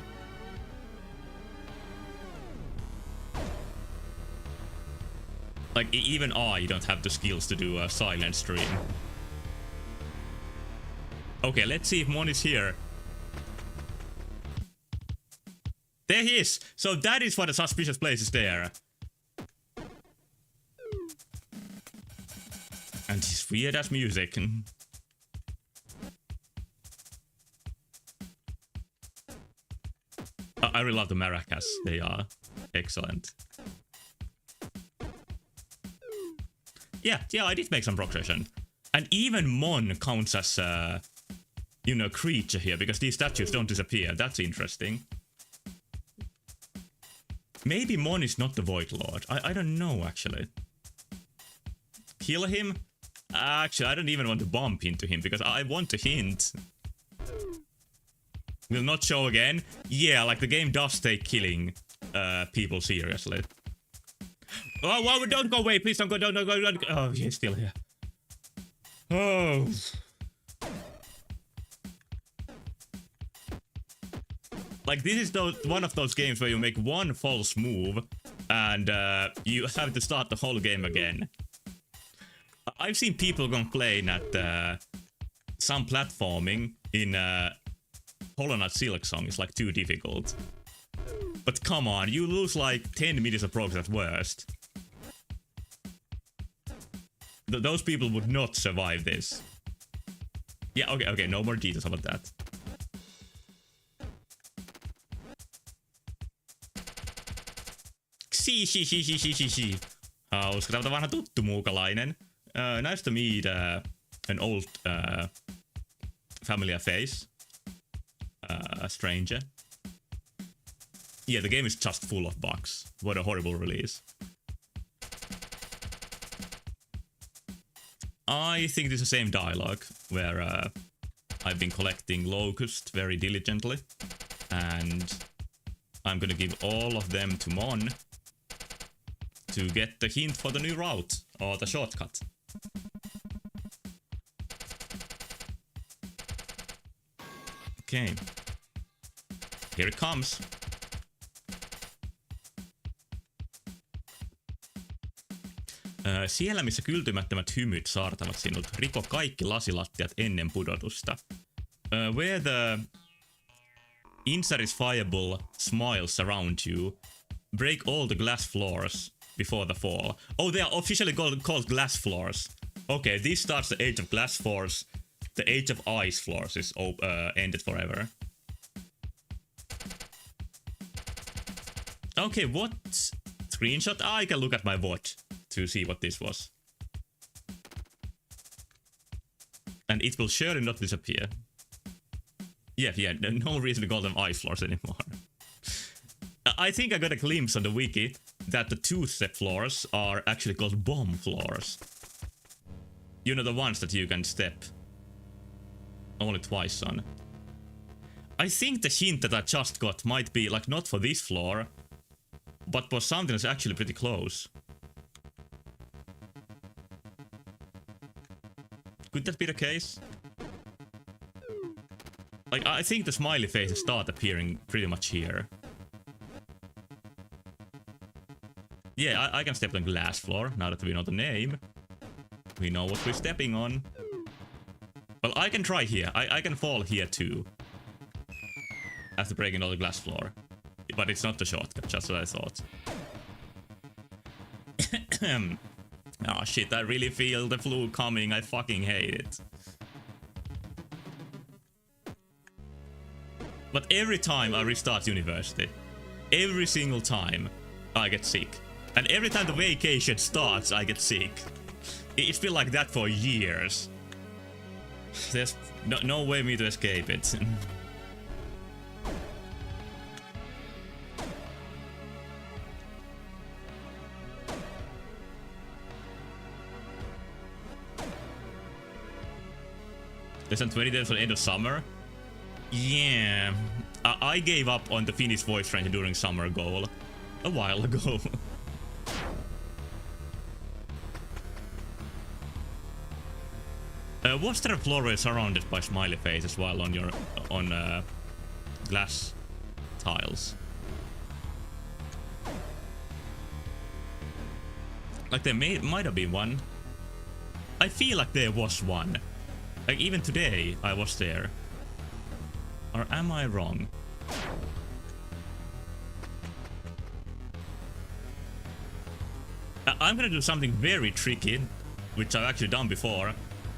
Like, even I don't have the skills to do a silent stream. Okay, let's see if Mon is here. There he is! So that is why the suspicious place is there. And his weird ass music. I really love the maracas. They are excellent. Yeah, I did make some progression. And even Mon counts as you know, creature here, because these statues don't disappear. That's interesting. Maybe Mon is not the Void Lord. I don't know, actually. Kill him? Actually, I don't even want to bump into him, because I want to hint. Will not show again? Yeah, like the game does take killing people seriously. Oh, don't go away, please don't go, don't go. Oh, he's still here. Oh. Like, this is one of those games where you make one false move and you have to start the whole game again. I've seen people complain that some platforming in Hollow Knight Silksong is like too difficult. But come on, you lose like 10 minutes of progress at worst. Those people would not survive this. Yeah, okay, no more details about that. Si. Hauska, tämä vanha tuttu muukalainen. Nice to meet an old familiar face. A stranger. Yeah, the game is just full of bugs. What a horrible release. I think this is the same dialogue, where I've been collecting Locust very diligently, and I'm gonna give all of them to Mon to get the hint for the new route, or the shortcut. Okay. Here it comes. Siellä, missä kyltymättömät hymyt saartavat sinut, riko kaikki lasilattiat ennen pudotusta. Where the insatisfiable smiles surround you, break all the glass floors before the fall. Oh, they are officially called glass floors. Okay, this starts the Age of Glass Floors. The Age of Ice Floors is ended forever. Okay, what screenshot? I can look at my watch to see what this was. And it will surely not disappear. Yeah, no reason to call them ice floors anymore. I think I got a glimpse on the wiki that the two-step floors are actually called bomb floors. You know, the ones that you can step only twice on. I think the hint that I just got might be, like, not for this floor, but for something that's actually pretty close. Could that be the case? Like, I think the smiley faces start appearing pretty much here. Yeah, I can step on glass floor, now that we know the name. We know what we're stepping on. Well, I can try here. I can fall here too. After breaking all the glass floor. But it's not the shortcut, just what I thought. Oh shit, I really feel the flu coming. I fucking hate it. But every time I restart university, every single time I get sick. And every time the vacation starts, I get sick. It's been like that for years. There's no way me to escape it. Less than 20 days for the end of summer? Yeah. I gave up on the Finnish voice range during summer goal a while ago. Was there a floor surrounded by smiley faces while on your glass tiles? Like there might have been one. I feel like there was one. Like even today I was there. Or am I wrong? I'm gonna do something very tricky, which I've actually done before.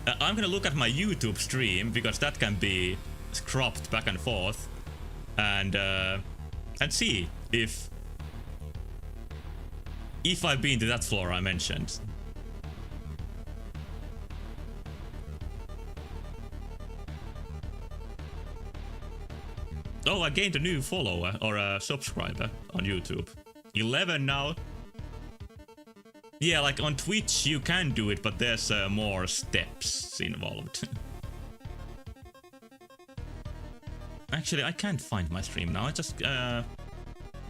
I'm gonna look at my YouTube stream because that can be cropped back and forth, and see if I've been to that floor I mentioned. Oh, I gained a new follower or a subscriber on YouTube. 11 now. Yeah, like on Twitch you can do it, but there's more steps involved. Actually, I can't find my stream now.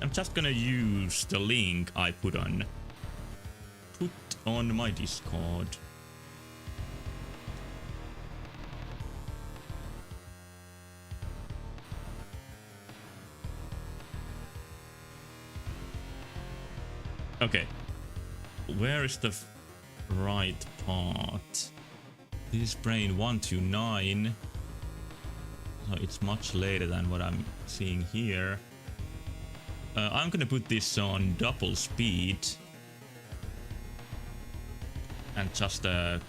I'm just gonna use the link I put on my Discord. Okay. Where is the right part? This is brain 129. So it's much later than what I'm seeing here. I'm gonna put this on double speed. And just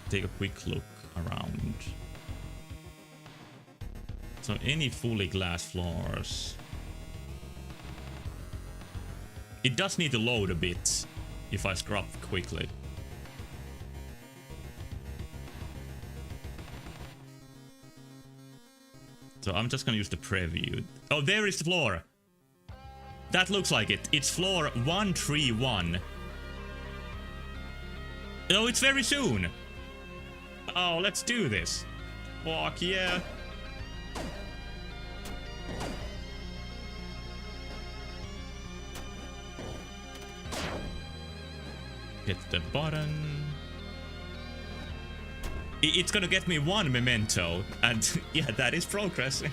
take a quick look around. So any fully glass floors. It does need to load a bit if I scrub quickly. So I'm just gonna use the preview. Oh, there is the floor. That looks like it. It's floor 131. Oh, it's very soon. Oh, let's do this. Fuck yeah. Hit the button. It's gonna get me one memento, and yeah, that is progressing.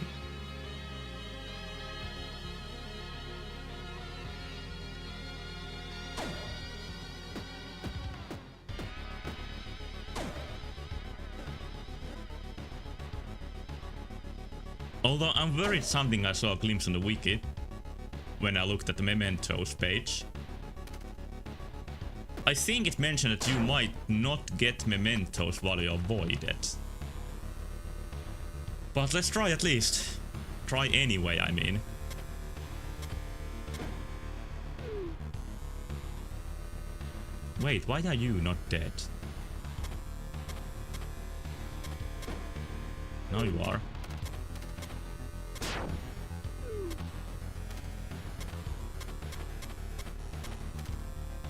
Although I'm worried something I saw a glimpse on the wiki when I looked at the mementos page. I think it mentioned that you might not get mementos while you avoid it. But let's try at least. Try anyway, I mean. Wait, why are you not dead? Now you are.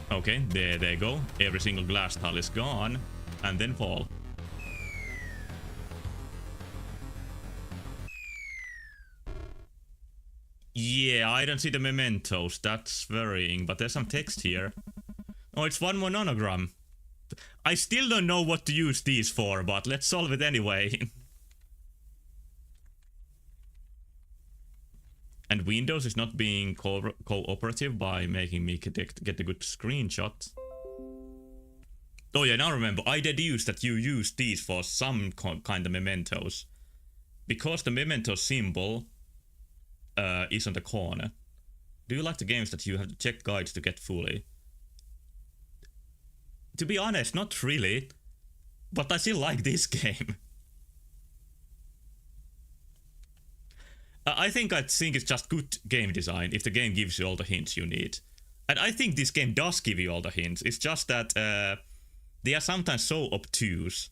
Okay, there they go. Every single glass tile is gone. And then fall. Yeah, I don't see the mementos. That's worrying. But there's some text here. Oh, it's one more nonogram. I still don't know what to use these for, but let's solve it anyway. And Windows is not being cooperative by making me get a good screenshot. Oh yeah, now remember, I deduced that you use these for some kind of mementos. Because the memento symbol is on the corner. Do you like the games that you have to check guides to get fully? To be honest, not really. But I still like this game. I think it's just good game design if the game gives you all the hints you need. And I think this game does give you all the hints. It's just that they are sometimes so obtuse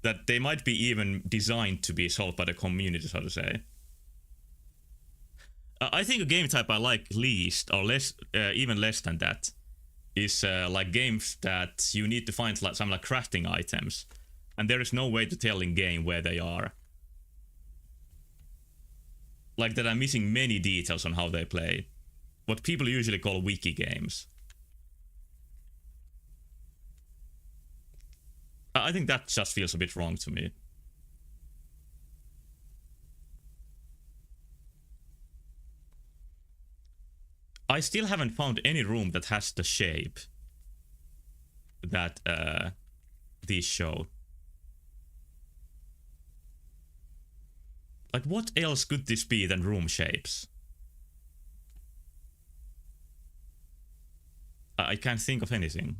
that they might be even designed to be solved by the community, so to say. I think a game type I like least, or less, even less than that, is like games that you need to find like some like crafting items, and there is no way to tell in game where they are. Like that I'm missing many details on how they play. What people usually call wiki games. I think that just feels a bit wrong to me. I still haven't found any room that has the shape that these show. Like, what else could this be than room shapes? I can't think of anything.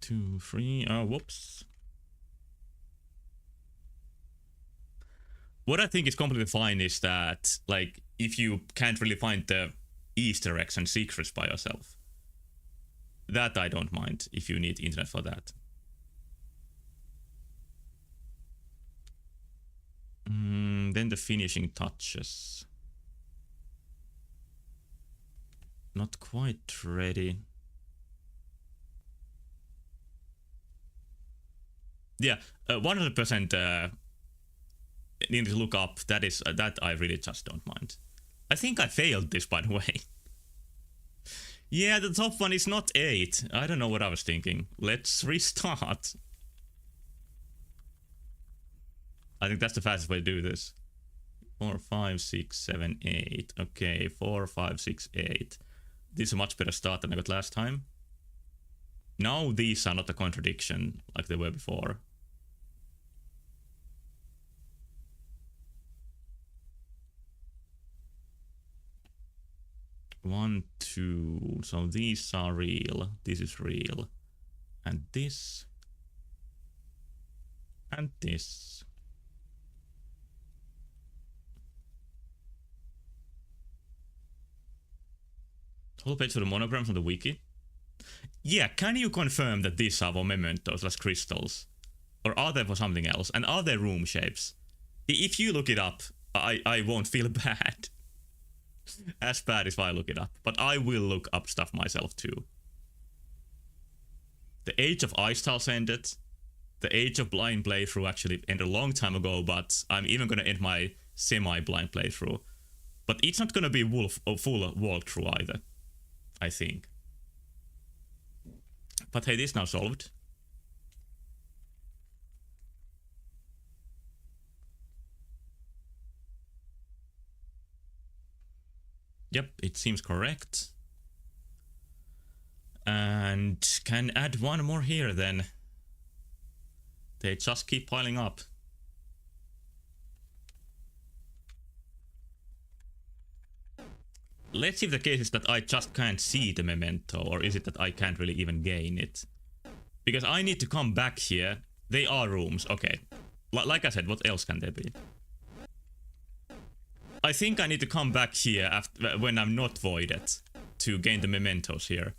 Two, three, whoops. What I think is completely fine is that, like, if you can't really find the Easter eggs and secrets by yourself, that I don't mind if you need internet for that. Then the finishing touches. Not quite ready. Yeah, 100% need to look up. That is that I really just don't mind. I think I failed this, by the way. Yeah, the top one is not 8. I don't know what I was thinking. Let's restart. I think that's the fastest way to do this. 4, 5, 6, 7, 8. Okay, 4, 5, 6, 8. This is a much better start than I got last time. Now these are not a contradiction like they were before. One, two. So these are real. This is real. And this. And this. Whole page for the monograms on the wiki. Yeah, can you confirm that these are for mementos, as crystals? Or are they for something else? And are they room shapes? If you look it up, I won't feel bad. As bad if I look it up. But I will look up stuff myself too. The Age of Ice Tiles ended. The Age of Blind playthrough actually ended a long time ago, but I'm even gonna end my semi-blind playthrough. But it's not gonna be full walkthrough either, I think. But hey, this is now solved. Yep, it seems correct. And can add one more here then. They just keep piling up. Let's see if the case is that I just can't see the memento, or is it that I can't really even gain it? Because I need to come back here. They are rooms, okay. Like I said, what else can there be? I think I need to come back here after, when I'm not voided to gain the mementos here.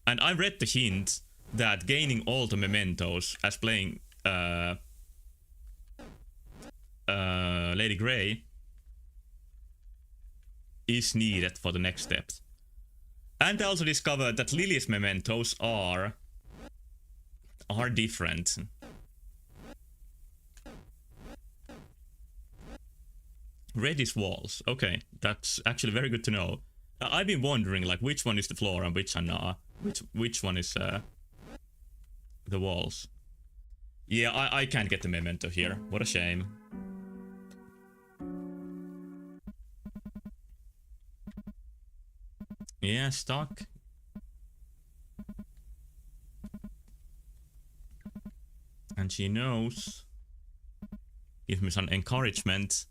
And I read the hint that gaining all the mementos as playing Lady Grey is needed for the next step. And I also discovered that Lily's mementos are different. Red is walls. Okay, that's actually very good to know. I've been wondering like which one is the floor and which one is the walls. Yeah, I can't get the memento here. What a shame. Yeah, stuck. And she knows. Give me some encouragement.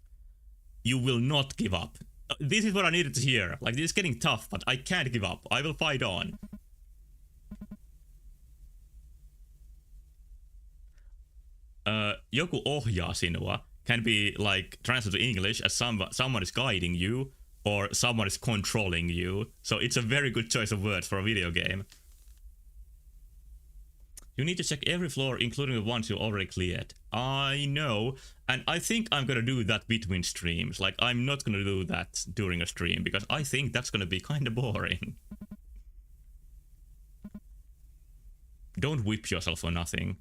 You will not give up. This is what I needed to hear. Like, this is getting tough, but I can't give up. I will fight on. joku ohjaa sinua can be like translated to English as someone is guiding you or someone is controlling you. So it's a very good choice of words for a video game. You need to check every floor, including the ones you already cleared. I know, and I think I'm gonna do that between streams. Like, I'm not gonna do that during a stream, because I think that's gonna be kinda boring. Don't whip yourself for nothing.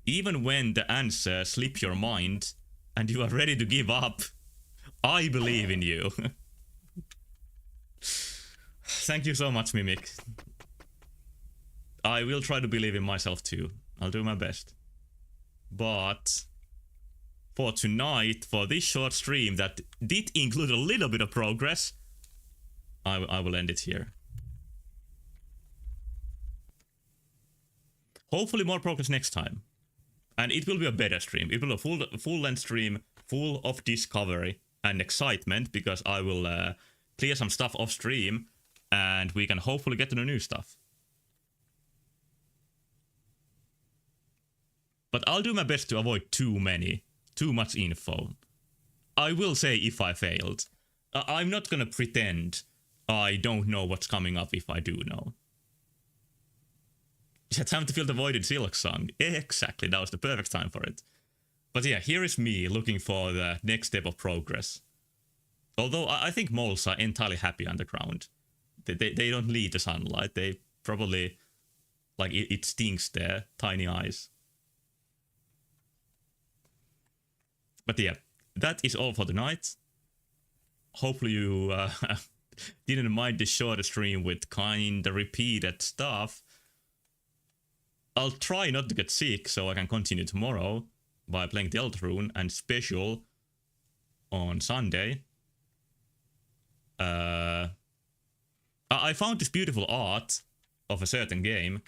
Even when the answer slips your mind, and you are ready to give up, I believe in you. Thank you so much, Mimic. I will try to believe in myself too. I'll do my best. But for tonight, for this short stream that did include a little bit of progress, I will end it here. Hopefully more progress next time. And it will be a better stream. It will be a full-length stream, full of discovery and excitement, because I will clear some stuff off stream, and we can hopefully get to the new stuff. But I'll do my best to avoid too much info. I will say if I failed. I'm not gonna pretend I don't know what's coming up if I do know. It's time to fill the void in Silksong. Exactly, that was the perfect time for it. But yeah, here is me looking for the next step of progress. Although I think moles are entirely happy underground. They don't need the sunlight. They probably, like, it stings their tiny eyes. But yeah, that is all for tonight. Hopefully you didn't mind this shorter stream with kinda repeated stuff. I'll try not to get sick so I can continue tomorrow by playing Deltarune and special on Sunday. I found this beautiful art of a certain game.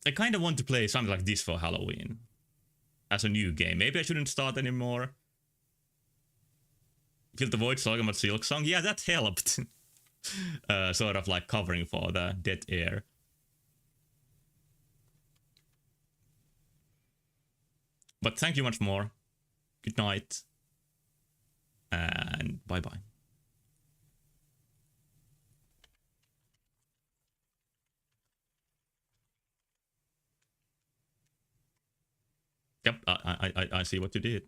I kind of want to play something like this for Halloween. As a new game. Maybe I shouldn't start anymore. Fill the void talking about Silksong. Yeah, that helped. Sort of like covering for the dead air. But thank you much more. Good night. And bye-bye. Yep, I see what you did.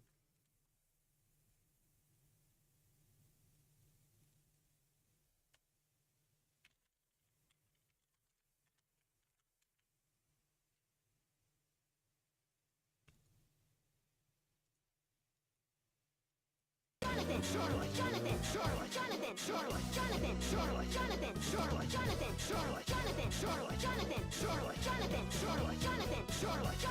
Jonathan,